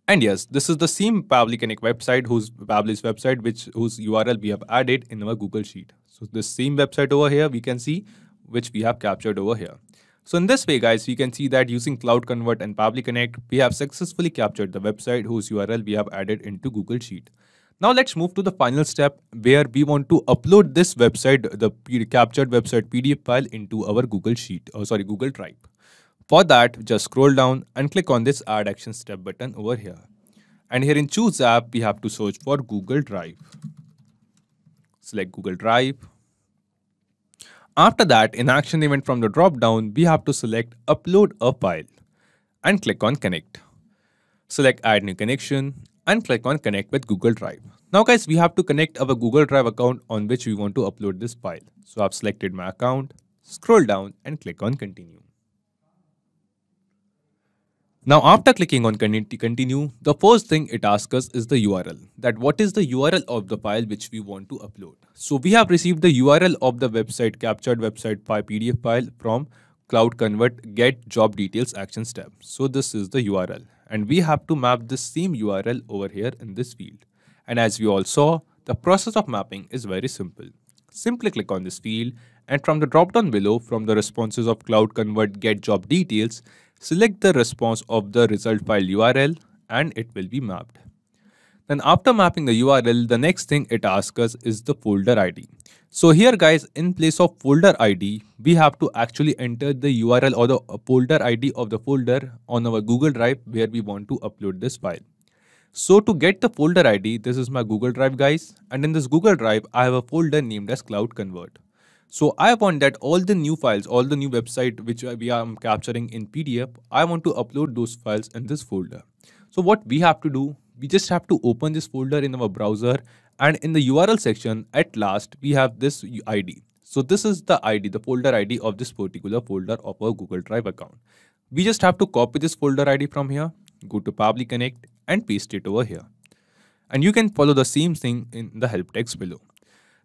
And yes, this is the same Pabbly Connect website, Pabbly's website, whose URL we have added in our Google Sheet. So this same website over here, we can see, which we have captured over here. So in this way, guys, we can see that using CloudConvert and Pabbly Connect, we have successfully captured the website whose URL we have added into Google Sheet. Now let's move to the final step where we want to upload this website, the captured website PDF file into our Google Drive. For that, just scroll down and click on this Add Action Step button over here. And here in Choose App, we have to search for Google Drive. Select Google Drive. After that, in Action Event from the drop down, we have to select Upload a File and click on Connect. Select Add New Connection and click on Connect with Google Drive. Now guys, we have to connect our Google Drive account on which we want to upload this file. So I've selected my account, scroll down and click on Continue. Now, after clicking on Continue, the first thing it asks us is the URL. That what is the URL of the file which we want to upload. So we have received the URL of the website, captured website file, PDF file from CloudConvert Get Job Details Action Step. So this is the URL. And we have to map the same URL over here in this field. And as we all saw, the process of mapping is very simple. Simply click on this field and from the drop down below, from the responses of CloudConvert Get Job Details, select the response of the result file URL and it will be mapped. Then after mapping the URL, the next thing it asks us is the folder ID. So here guys, in place of folder ID, we have to actually enter the URL or the folder ID of the folder on our Google Drive where we want to upload this file. So to get the folder ID, this is my Google Drive guys, and in this Google Drive, I have a folder named as CloudConvert. So I want that all the new files, all the new website which we are capturing in PDF, I want to upload those files in this folder. So what we have to do, we just have to open this folder in our browser, and in the URL section, at last, we have this ID. So this is the ID, the folder ID of this particular folder of our Google Drive account. We just have to copy this folder ID from here, go to Pabbly Connect and paste it over here. And you can follow the same thing in the help text below.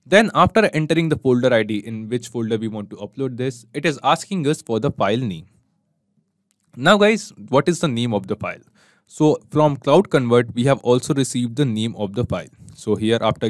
Then after entering the folder ID in which folder we want to upload this, it is asking us for the file name. Now guys, what is the name of the file? So from CloudConvert, we have also received the name of the file. So here after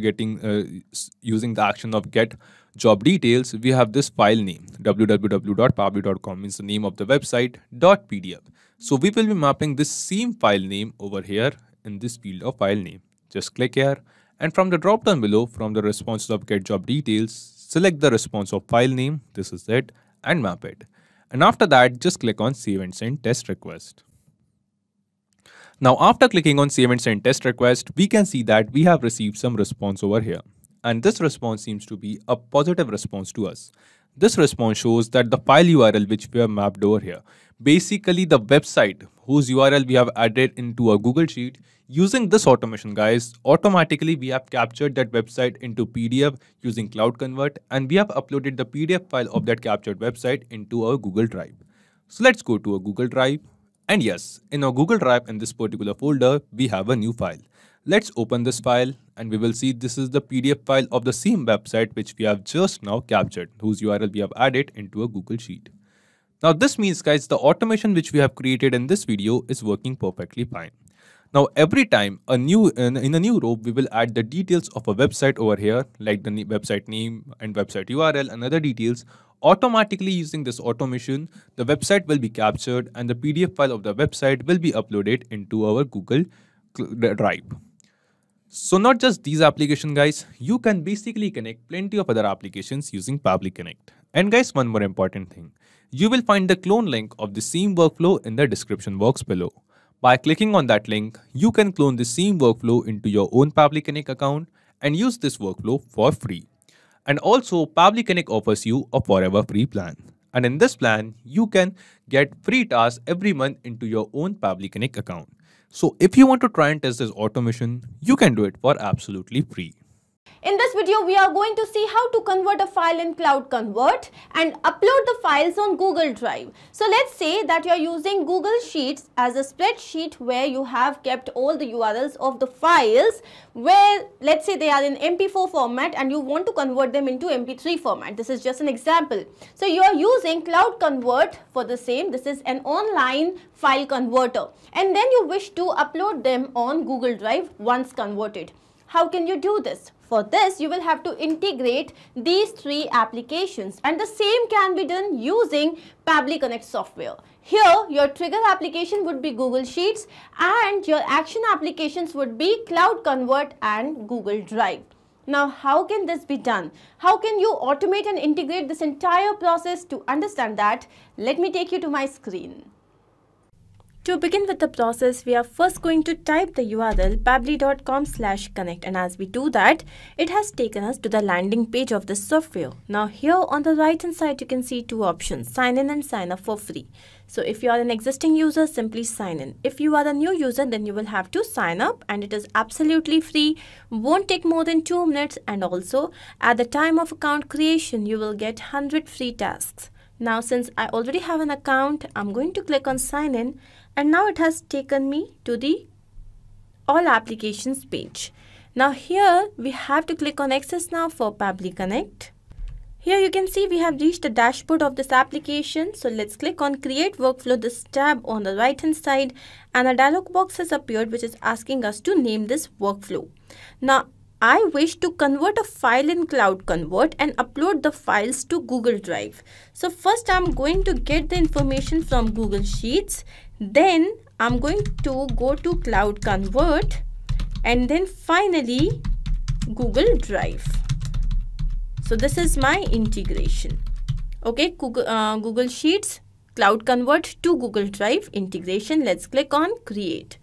using the action of get job details, we have this file name www.pabbly.com means the name of the website .pdf. So we will be mapping this same file name over here in this field of file name. Just click here. And from the drop down below, from the responses of get job details, select the response of file name, this is it, and map it. And after that, just click on Save and Send Test Request. Now, after clicking on Save and Send Test Request, we can see that we have received some response over here. And this response seems to be a positive response to us. This response shows that the file URL which we have mapped over here, basically the website whose URL we have added into a Google Sheet. Using this automation, guys, automatically we have captured that website into PDF using CloudConvert, and we have uploaded the PDF file of that captured website into our Google Drive. So let's go to a Google Drive. And yes, in our Google Drive in this particular folder, we have a new file. Let's open this file and we will see this is the PDF file of the same website which we have just now captured, whose URL we have added into a Google Sheet. Now this means, guys, the automation which we have created in this video is working perfectly fine. Now every time in a new row, we will add the details of a website over here, like the website name and website URL and other details. Automatically using this automation, the website will be captured and the PDF file of the website will be uploaded into our Google Drive. So not just these applications, guys, you can basically connect plenty of other applications using Pabbly Connect. And guys, one more important thing, you will find the clone link of the same workflow in the description box below. By clicking on that link, you can clone the same workflow into your own Pabbly Connect account and use this workflow for free. And also, Pabbly Connect offers you a forever free plan. And in this plan, you can get free tasks every month into your own Pabbly Connect account. So if you want to try and test this automation, you can do it for absolutely free. In this video, we are going to see how to convert a file in CloudConvert and upload the files on Google Drive. So let's say that you are using Google Sheets as a spreadsheet where you have kept all the URLs of the files where, let's say, they are in MP4 format and you want to convert them into MP3 format. This is just an example. So you are using CloudConvert for the same. This is an online file converter, and then you wish to upload them on Google Drive once converted. How can you do this? For this, you will have to integrate these three applications, and the same can be done using Pabbly Connect software. Here, your trigger application would be Google Sheets and your action applications would be CloudConvert and Google Drive. Now, how can this be done? How can you automate and integrate this entire process? To understand that, let me take you to my screen. To begin with the process, we are first going to type the URL pabbly.com/connect, and as we do that, it has taken us to the landing page of this software. Now here on the right hand side, you can see two options, sign in and sign up for free. So if you are an existing user, simply sign in. If you are a new user, then you will have to sign up, and it is absolutely free, won't take more than 2 minutes, and also at the time of account creation, you will get 100 free tasks. Now since I already have an account, I'm going to click on sign in, and now it has taken me to the all applications page. Now here we have to click on access now for Pabbly Connect. Here you can see we have reached the dashboard of this application. So let's click on create workflow, this tab on the right hand side, and a dialog box has appeared which is asking us to name this workflow. Now I wish to convert a file in CloudConvert and upload the files to Google Drive. So first I'm going to get the information from Google Sheets. Then I'm going to go to CloudConvert and then finally Google Drive. So this is my integration. Okay, Google Sheets, CloudConvert to Google Drive integration. Let's click on create.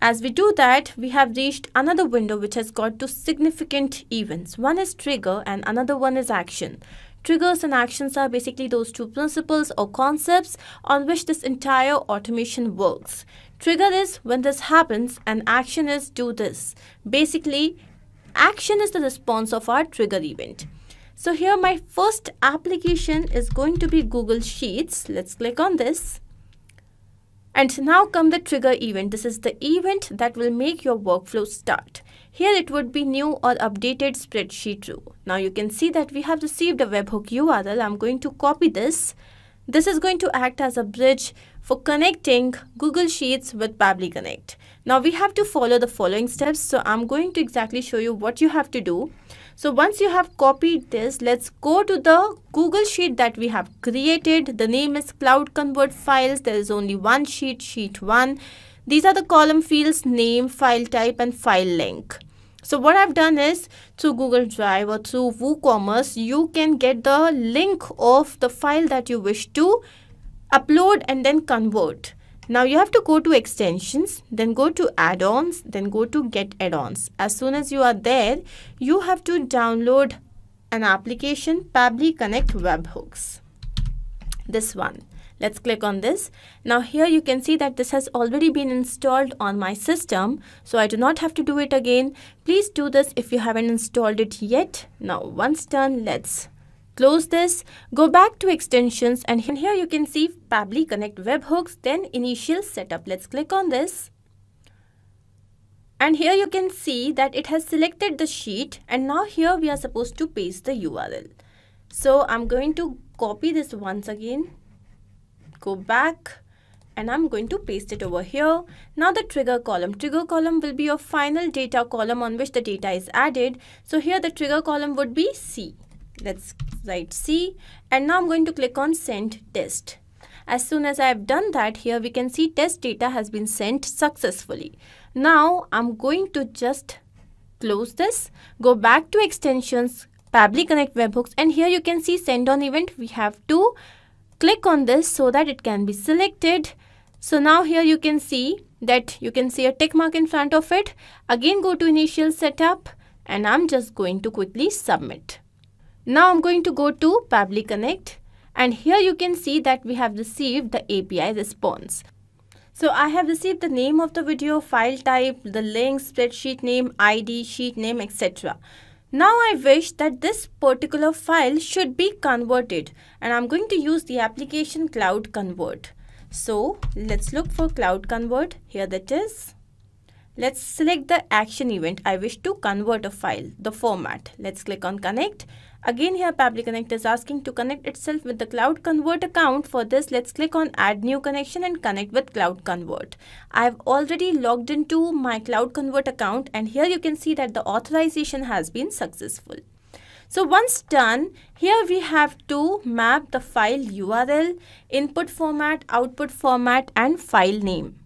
As we do that, we have reached another window which has got two significant events. One is trigger and another one is action. Triggers and actions are basically those two principles or concepts on which this entire automation works. Trigger is when this happens and action is do this. Basically, action is the response of our trigger event. So here my first application is going to be Google Sheets. Let's click on this. And now come the trigger event. This is the event that will make your workflow start. Here it would be new or updated spreadsheet row. Now you can see that we have received a webhook URL. I'm going to copy this. This is going to act as a bridge for connecting Google Sheets with Pabbly Connect. Now we have to follow the following steps. So I'm going to exactly show you what you have to do. So once you have copied this, let's go to the Google Sheet that we have created. The name is CloudConvert files. There is only one sheet, sheet 1. These are the column fields, name, file type, and file link. So what I've done is through Google Drive or through WooCommerce, you can get the link of the file that you wish to upload and then convert. Now you have to go to extensions, then go to add-ons, then go to get add-ons. As soon as you are there, you have to download an application, Pabbly Connect Webhooks. This one. Let's click on this. Now here you can see that this has already been installed on my system, so I do not have to do it again. Please do this if you haven't installed it yet. Now once done, let's close this, go back to extensions, and here you can see Pabbly Connect webhooks, then initial setup. Let's click on this. And here you can see that it has selected the sheet, and now here we are supposed to paste the URL. So I'm going to copy this once again, go back, and I'm going to paste it over here. Now the trigger column will be your final data column on which the data is added. So here the trigger column would be C. Let's write C, and now I'm going to click on send test. As soon as I have done that, here we can see test data has been sent successfully. Now I'm going to just close this, go back to extensions, Pabbly Connect webhooks, and here you can see send on event. We have to click on this so that it can be selected. So now here you can see that you can see a tick mark in front of it. Again, go to initial setup, and I'm just going to quickly submit. Now I'm going to go to Pabbly Connect, and here you can see that we have received the API response. So I have received the name of the video, file type, the link, spreadsheet name, ID, sheet name, etc. Now I wish that this particular file should be converted, and I'm going to use the application CloudConvert. So let's look for CloudConvert. Here that is. Let's select the action event. I wish to convert a file, the format. Let's click on connect. Again here Pabbly Connect is asking to connect itself with the CloudConvert account. For this, let's click on add new connection and connect with CloudConvert. I've already logged into my CloudConvert account, and here you can see that the authorization has been successful. So once done, here we have to map the file URL, input format, output format, and file name.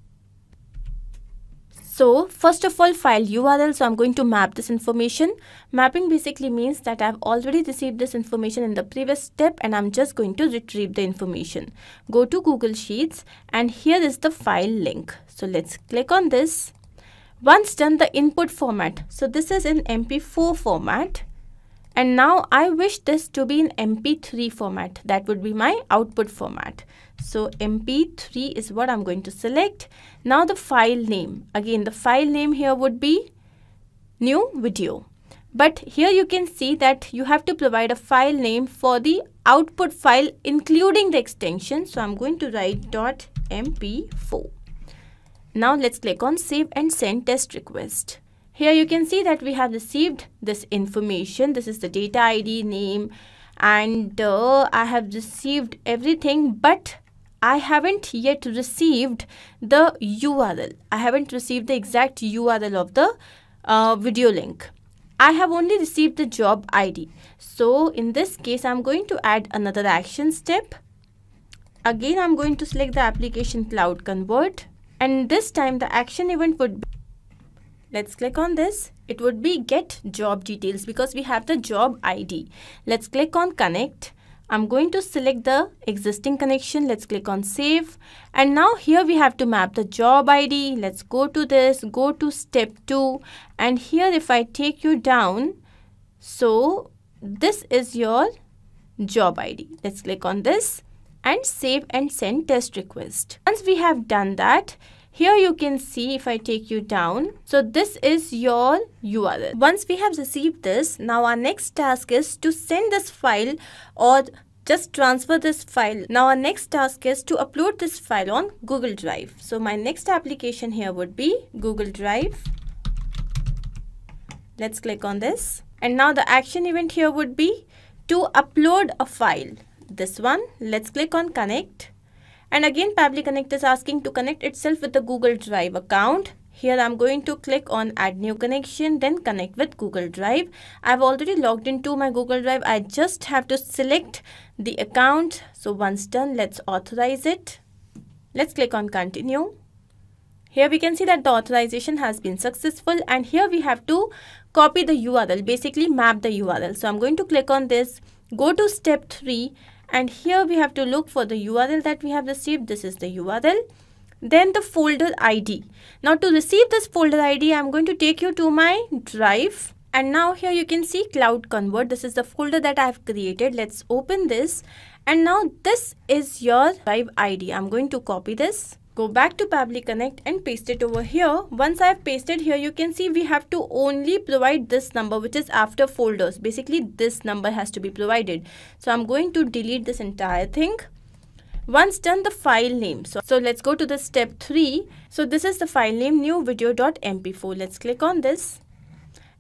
So first of all, file URL. So I'm going to map this information. Mapping basically means that I've already received this information in the previous step, and I'm just going to retrieve the information. Go to Google Sheets, and here is the file link. So let's click on this. Once done, the input format. So this is in MP4 format. And now I wish this to be in MP3 format. That would be my output format. So MP3 is what I'm going to select. Now the file name. Again, the file name here would be new video. But here you can see that you have to provide a file name for the output file including the extension. So I'm going to write .mp4. Now let's click on save and send test request. Here you can see that we have received this information. This is the data ID, name, and I have received everything, but I haven't yet received the URL. I haven't received the exact URL of the video link. I have only received the job ID. So in this case, I'm going to add another action step. Again, I'm going to select the application CloudConvert, and this time the action event would be, let's click on this. It would be get job details because we have the job ID. Let's click on connect. I'm going to select the existing connection. Let's click on save. And now here we have to map the job ID. Let's go to this, go to step 2. And here if I take you down, so this is your job ID. Let's click on this and save and send test request. Once we have done that, here you can see if I take you down, so this is your URL. Once we have received this, now our next task is to send this file or just transfer this file. Now our next task is to upload this file on Google Drive. So my next application here would be Google Drive. Let's click on this. And now the action event here would be to upload a file. This one, let's click on connect. And again, Pabbly Connect is asking to connect itself with the Google Drive account. Here I'm going to click on add new connection, then connect with Google Drive. I've already logged into my Google Drive. I just have to select the account. So once done, let's authorize it. Let's click on continue. Here we can see that the authorization has been successful, and here we have to copy the URL, basically map the URL. So I'm going to click on this, go to step 3. And here we have to look for the URL that we have received. This is the URL. Then the folder ID. Now to receive this folder ID, I'm going to take you to my drive. And now here you can see CloudConvert. This is the folder that I have created. Let's open this. And now this is your drive ID. I'm going to copy this. Go back to Pabbly Connect and paste it over here. Once I have pasted here, you can see we have to only provide this number, which is after folders. Basically, this number has to be provided. So I'm going to delete this entire thing. Once done, the file name. So let's go to the step 3. So this is the file name, new video.mp4. Let's click on this.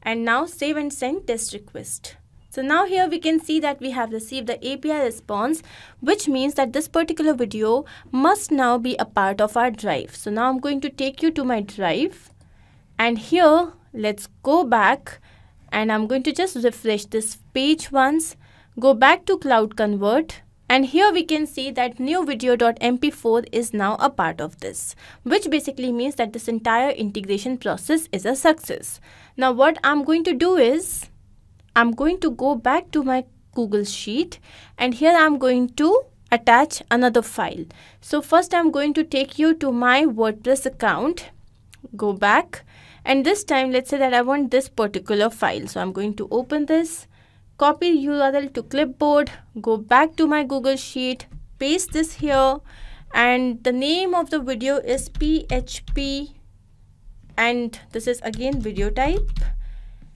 And now save and send test request. So now here we can see that we have received the API response, which means that this particular video must now be a part of our drive. So now I'm going to take you to my drive, and here let's go back, and I'm going to just refresh this page once, go back to CloudConvert, and here we can see that new video.mp4 is now a part of this, which basically means that this entire integration process is a success. Now what I'm going to do is, I'm going to go back to my Google Sheet, and here I'm going to attach another file. So first I'm going to take you to my WordPress account, go back, and this time let's say that I want this particular file. So I'm going to open this, copy URL to clipboard, go back to my Google Sheet, paste this here, and the name of the video is PHP, and this is again video type.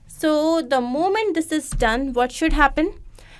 So the moment this is done, what should happen?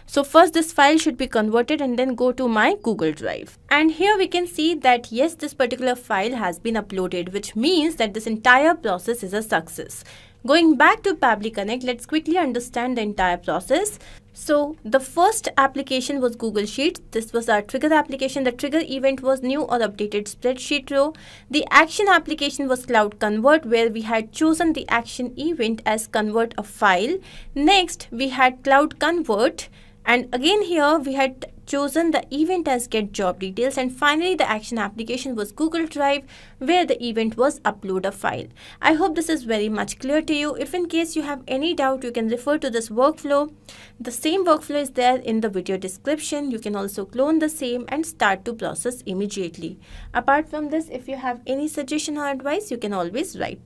So first this file should be converted and then go to my Google Drive. And here we can see that yes, this particular file has been uploaded, which means that this entire process is a success. Going back to Pabbly Connect, let's quickly understand the entire process. So the first application was Google Sheets. This was our trigger application. The trigger event was new or updated spreadsheet row. The action application was CloudConvert, where we had chosen the action event as convert a file. Next, we had CloudConvert, and again here we had chosen the event as get job details, and finally the action application was Google Drive, where the event was upload a file. I hope this is very much clear to you. If in case you have any doubt, you can refer to this workflow. The same workflow is there in the video description. You can also clone the same and start to process immediately. Apart from this, if you have any suggestion or advice, you can always write.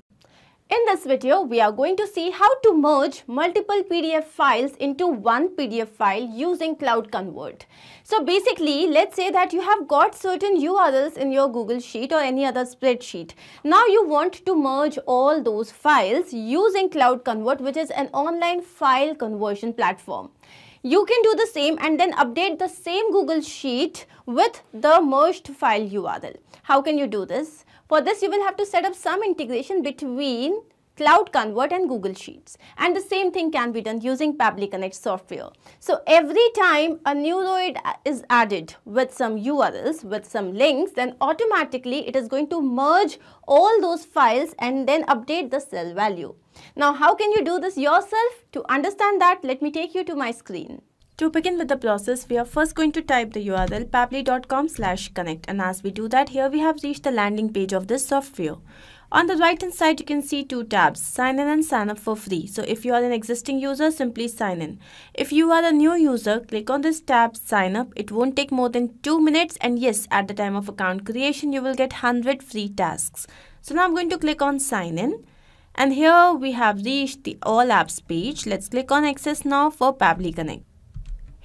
In this video, we are going to see how to merge multiple PDF files into one PDF file using CloudConvert. So basically, let's say that you have got certain URLs in your Google Sheet or any other spreadsheet. Now you want to merge all those files using CloudConvert, which is an online file conversion platform. You can do the same and then update the same Google Sheet with the merged file URL. How can you do this? For this, you will have to set up some integration between CloudConvert and Google Sheets. And the same thing can be done using Pabbly Connect software. So every time a new row is added with some URLs, with some links, then automatically it is going to merge all those files and then update the cell value. Now, how can you do this yourself? To understand that, let me take you to my screen. To begin with the process, we are first going to type the URL pabbly.com/connect, and as we do that, here we have reached the landing page of this software. On the right hand side, you can see two tabs, sign in and sign up for free. So if you are an existing user, simply sign in. If you are a new user, click on this tab, sign up. It won't take more than 2 minutes, and yes, at the time of account creation, you will get 100 free tasks. So now I'm going to click on sign in. And here we have reached the all apps page. Let's click on access now for Pabbly Connect.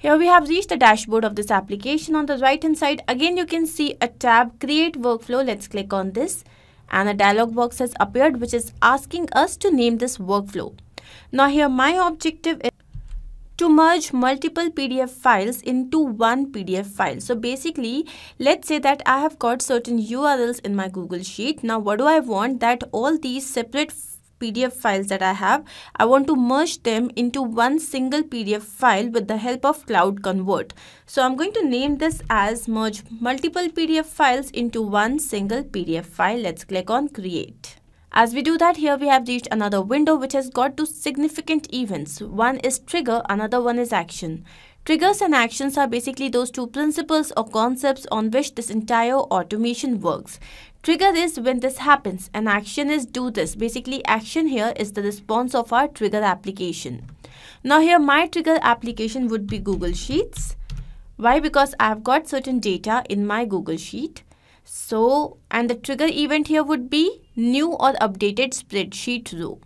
Here we have reached the dashboard of this application. On the right hand side, again you can see a tab, create workflow. Let's click on this, and a dialog box has appeared which is asking us to name this workflow. Now here my objective is to merge multiple PDF files into one PDF file. So basically, let's say that I have got certain URLs in my Google Sheet. Now what do I want? That all these separate PDF files that I have, I want to merge them into one single PDF file with the help of CloudConvert. So I'm going to name this as merge multiple PDF files into one single PDF file. Let's click on create. As we do that, here we have reached another window which has got two significant events. One is trigger, another one is action. Triggers and actions are basically those two principles or concepts on which this entire automation works. Trigger is when this happens, and action is do this. Basically, action here is the response of our trigger application. Now here my trigger application would be Google Sheets. Why? Because I have got certain data in my Google Sheet. So, and the trigger event here would be new or updated spreadsheet row.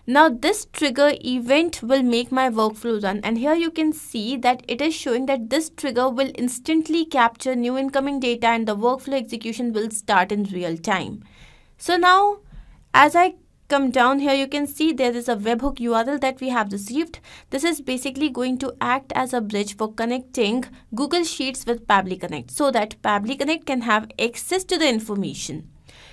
Now this trigger event will make my workflow run, and here you can see that it is showing that this trigger will instantly capture new incoming data and the workflow execution will start in real time. So now as I come down here, you can see there is a webhook URL that we have received. This is basically going to act as a bridge for connecting Google Sheets with Pabbly Connect so that Pabbly Connect can have access to the information.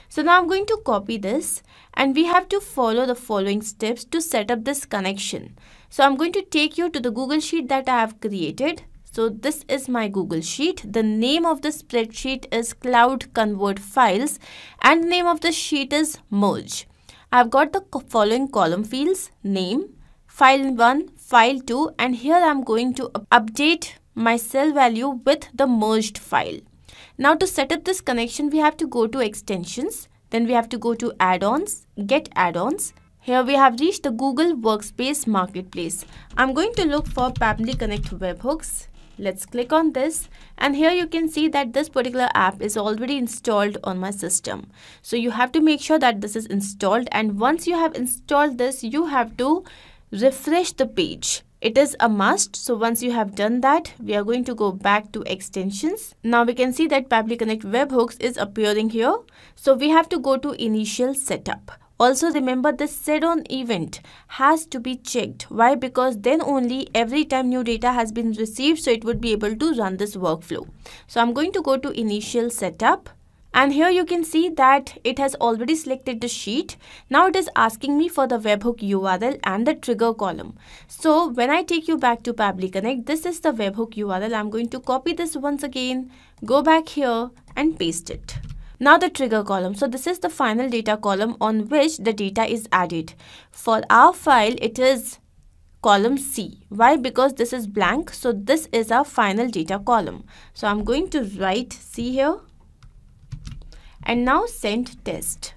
So now I'm going to copy this and we have to follow the following steps to set up this connection. So I'm going to take you to the Google Sheet that I have created. So this is my Google Sheet. The name of the spreadsheet is CloudConvert Files and the name of the sheet is Merge. I've got the following column fields: name, file 1, file 2, and here I'm going to update my cell value with the merged file. Now to set up this connection, we have to go to extensions, then we have to go to add-ons, get add-ons. Here we have reached the Google Workspace Marketplace. I'm going to look for Pabbly Connect webhooks. Let's click on this, and here you can see that this particular app is already installed on my system. So you have to make sure that this is installed, and once you have installed this, you have to refresh the page. It is a must. So once you have done that, we are going to go back to extensions. Now we can see that Pabbly Connect webhooks is appearing here. So we have to go to initial setup. Also remember, this set on event has to be checked. Why? Because then only every time new data has been received, so it would be able to run this workflow. So I'm going to go to initial setup. And here you can see that it has already selected the sheet. Now it is asking me for the webhook URL and the trigger column. So when I take you back to Pabbly Connect, this is the webhook URL. I'm going to copy this once again, go back here and paste it. Now the trigger column. So this is the final data column on which the data is added. For our file, it is column C. Why? Because this is blank. So this is our final data column. So I'm going to write C here. And now send test.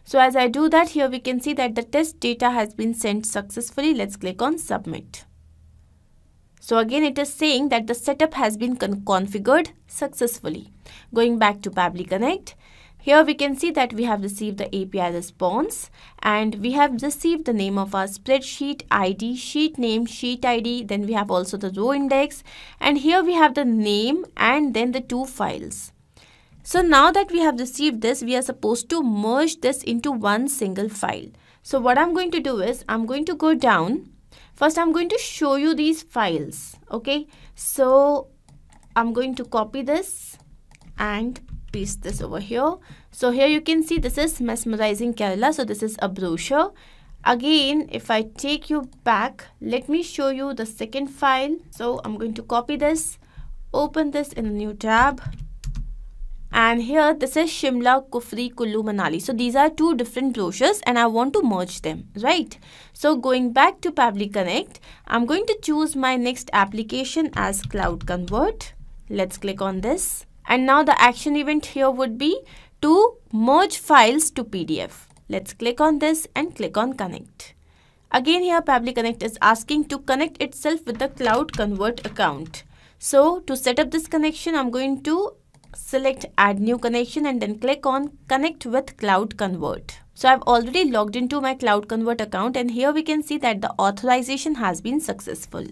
So as I do that, here we can see that the test data has been sent successfully. Let's click on submit. So again, it is saying that the setup has been configured successfully. Going back to Pabbly Connect, here we can see that we have received the API response and we have received the name of our spreadsheet ID, sheet name, sheet ID. Then we have also the row index, and here we have the name and then the two files. So now that we have received this, we are supposed to merge this into one single file. So what I'm going to do is I'm going to go down. First, I'm going to show you these files. Okay, so I'm going to copy this and paste this over here. So here you can see this is Mesmerizing Kerala. So this is a brochure. Again, if I take you back, let me show you the second file. So I'm going to copy this, open this in a new tab. And here this is Shimla, Kufri, Kullu, Manali. So these are two different brochures and I want to merge them, right? So going back to Pabbly Connect, I'm going to choose my next application as CloudConvert. Let's click on this. And now the action event here would be to merge files to PDF. Let's click on this and click on connect. Again here Pabbly Connect is asking to connect itself with the CloudConvert account. So to set up this connection, I'm going to select add new connection and then click on connect with CloudConvert. So I've already logged into my CloudConvert account and here we can see that the authorization has been successful.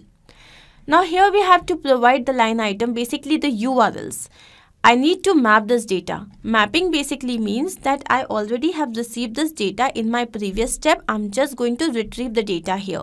Now here we have to provide the line item, basically the URLs. I need to map this data. Mapping basically means that I already have received this data in my previous step. I'm just going to retrieve the data here.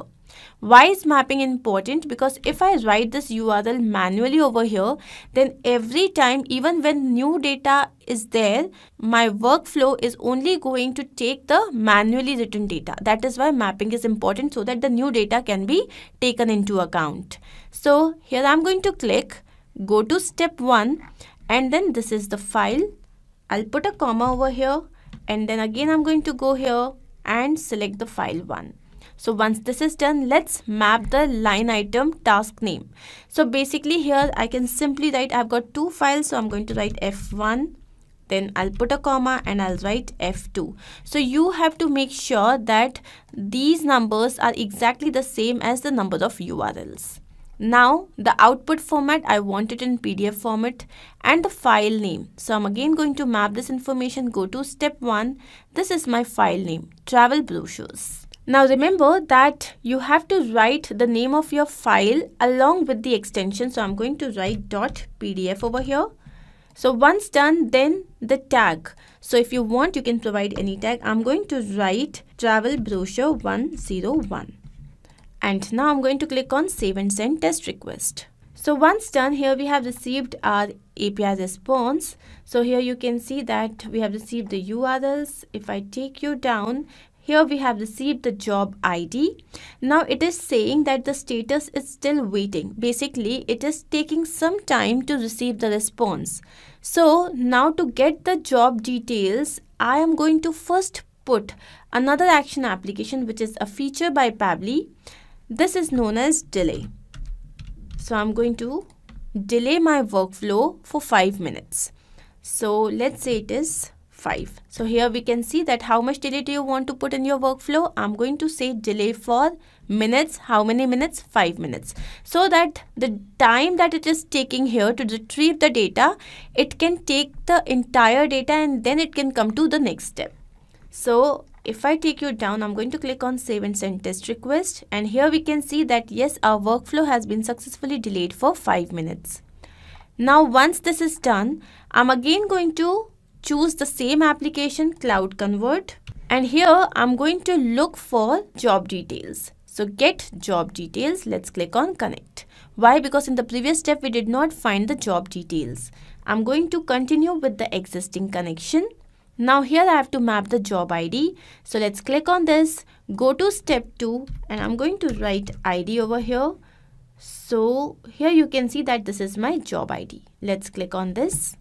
Why is mapping important? Because if I write this URL manually over here, then every time, even when new data is there, my workflow is only going to take the manually written data. That is why mapping is important, so that the new data can be taken into account. So here I'm going to click, go to step 1, and then this is the file. I'll put a comma over here, and then again I'm going to go here and select the file 1. So once this is done, let's map the line item task name. So basically here I can simply write, I've got two files, so I'm going to write F1, then I'll put a comma and I'll write F2. So you have to make sure that these numbers are exactly the same as the number of URLs. Now the output format, I want it in PDF format, and the file name. So I'm again going to map this information, go to step 1. This is my file name, travel brochures. Now remember that you have to write the name of your file along with the extension. So I'm going to write .pdf over here. So once done, then the tag. So if you want, you can provide any tag. I'm going to write travel brochure 101. And now I'm going to click on save and send test request. So once done, here we have received our API response. So here you can see that we have received the URLs. If I take you down, here we have received the job ID. Now it is saying that the status is still waiting. Basically, it is taking some time to receive the response. So now to get the job details, I am going to first put another action application, which is a feature by Pabbly. This is known as delay. So I'm going to delay my workflow for 5 minutes. So let's say it is 5. So here we can see that how much delay do you want to put in your workflow. I'm going to say delay for minutes. How many minutes? 5 minutes. So that the time that it is taking here to retrieve the data, it can take the entire data and then it can come to the next step. So if I take you down, I'm going to click on save and send test request. And here we can see that yes, our workflow has been successfully delayed for 5 minutes. Now once this is done, I'm again going to choose the same application, CloudConvert, and here I'm going to look for job details. So get job details, let's click on connect. Why? Because in the previous step we did not find the job details. I'm going to continue with the existing connection. Now here I have to map the job ID. So let's click on this, go to step 2, and I'm going to write ID over here. So here you can see that this is my job ID. Let's click on this.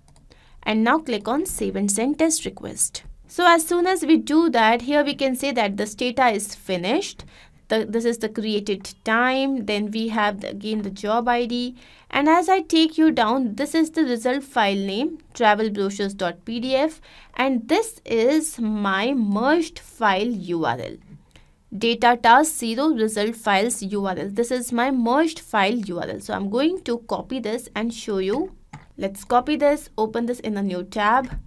And now click on save and send test request. So as soon as we do that, here we can say that the data is finished. This is the created time. Then we have again the job ID. And as I take you down, this is the result file name, travelbrochures.pdf. And this is my merged file URL. Data task 0 result files URL. This is my merged file URL. So I'm going to copy this and show you. Let's copy this, open this in a new tab.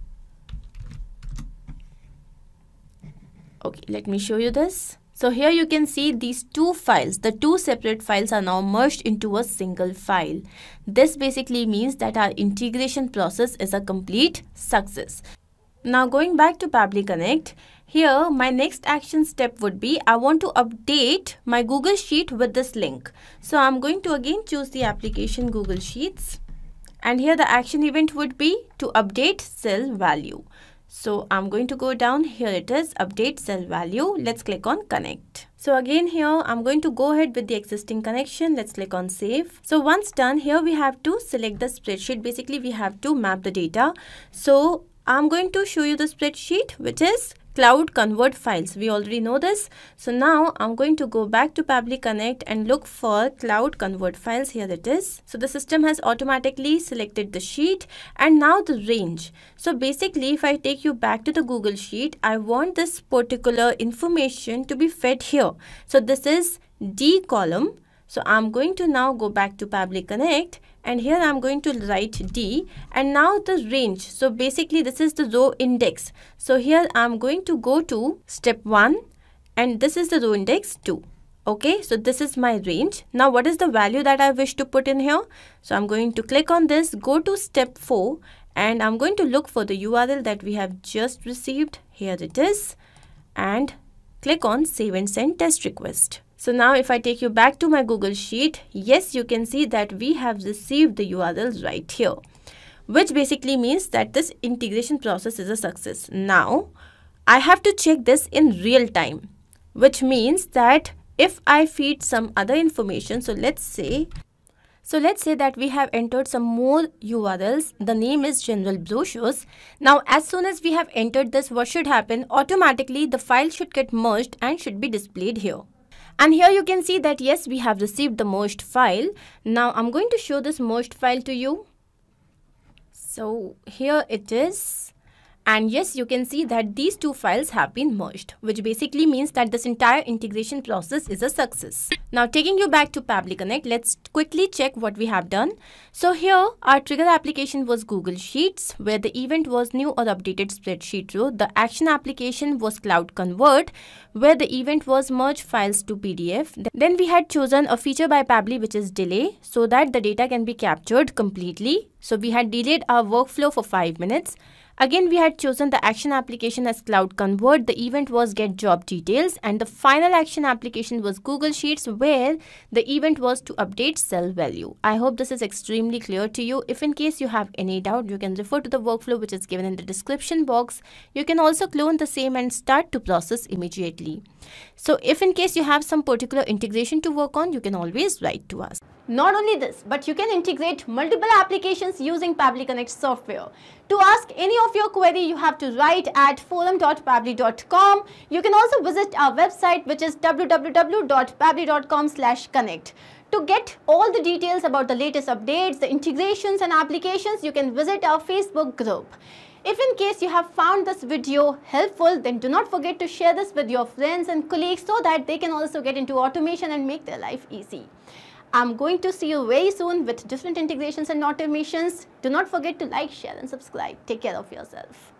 Okay, let me show you this. So here you can see these two files, the two separate files are now merged into a single file. This basically means that our integration process is a complete success. Now going back to Pabbly Connect, here my next action step would be I want to update my Google Sheet with this link. So I'm going to again choose the application Google Sheets. And here the action event would be to update cell value. So I'm going to go down, here it is, update cell value. Let's click on connect. So again here I'm going to go ahead with the existing connection. Let's click on save. So once done, here we have to select the spreadsheet. Basically we have to map the data. So I'm going to show you the spreadsheet, which is CloudConvert files. We already know this. So now I'm going to go back to Pabbly Connect and look for CloudConvert files. Here it is. So the system has automatically selected the sheet and now the range. So basically if I take you back to the Google Sheet, I want this particular information to be fed here. So this is D column. So I'm going to now go back to Pabbly Connect and here I'm going to write D and now the range. So basically this is the row index. So here I'm going to go to step 1 and this is the row index 2. Okay, so this is my range. Now what is the value that I wish to put in here? So I'm going to click on this, go to step 4 and I'm going to look for the URL that we have just received. Here it is and click on save and send test request. So now if I take you back to my Google Sheet, yes, you can see that we have received the URLs right here, which basically means that this integration process is a success. Now I have to check this in real time, which means that if I feed some other information, so let's say that we have entered some more URLs. The name is general brochures. Now as soon as we have entered this, what should happen? Automatically the file should get merged and should be displayed here. And here you can see that yes, we have received the merged file. Now I'm going to show this merged file to you. So here it is. And yes, you can see that these two files have been merged, which basically means that this entire integration process is a success. Now taking you back to Pabbly Connect, let's quickly check what we have done. So here our trigger application was Google Sheets, where the event was new or updated spreadsheet row. The action application was CloudConvert, where the event was merge files to PDF. Then we had chosen a feature by Pabbly, which is delay, so that the data can be captured completely. So we had delayed our workflow for 5 minutes. Again, we had chosen the action application as CloudConvert. The event was get job details, and the final action application was Google Sheets, where the event was to update cell value. I hope this is extremely clear to you. If in case you have any doubt, you can refer to the workflow which is given in the description box. You can also clone the same and start to process immediately. So if in case you have some particular integration to work on, you can always write to us. Not only this, but you can integrate multiple applications using Pabbly Connect software. To ask any of your query, you have to write at forum.pabbly.com. You can also visit our website, which is www.pabbly.com/connect. To get all the details about the latest updates, the integrations and applications, you can visit our Facebook group. If in case you have found this video helpful, then do not forget to share this with your friends and colleagues so that they can also get into automation and make their life easy. I'm going to see you very soon with different integrations and automations. Do not forget to like, share and subscribe. Take care of yourself.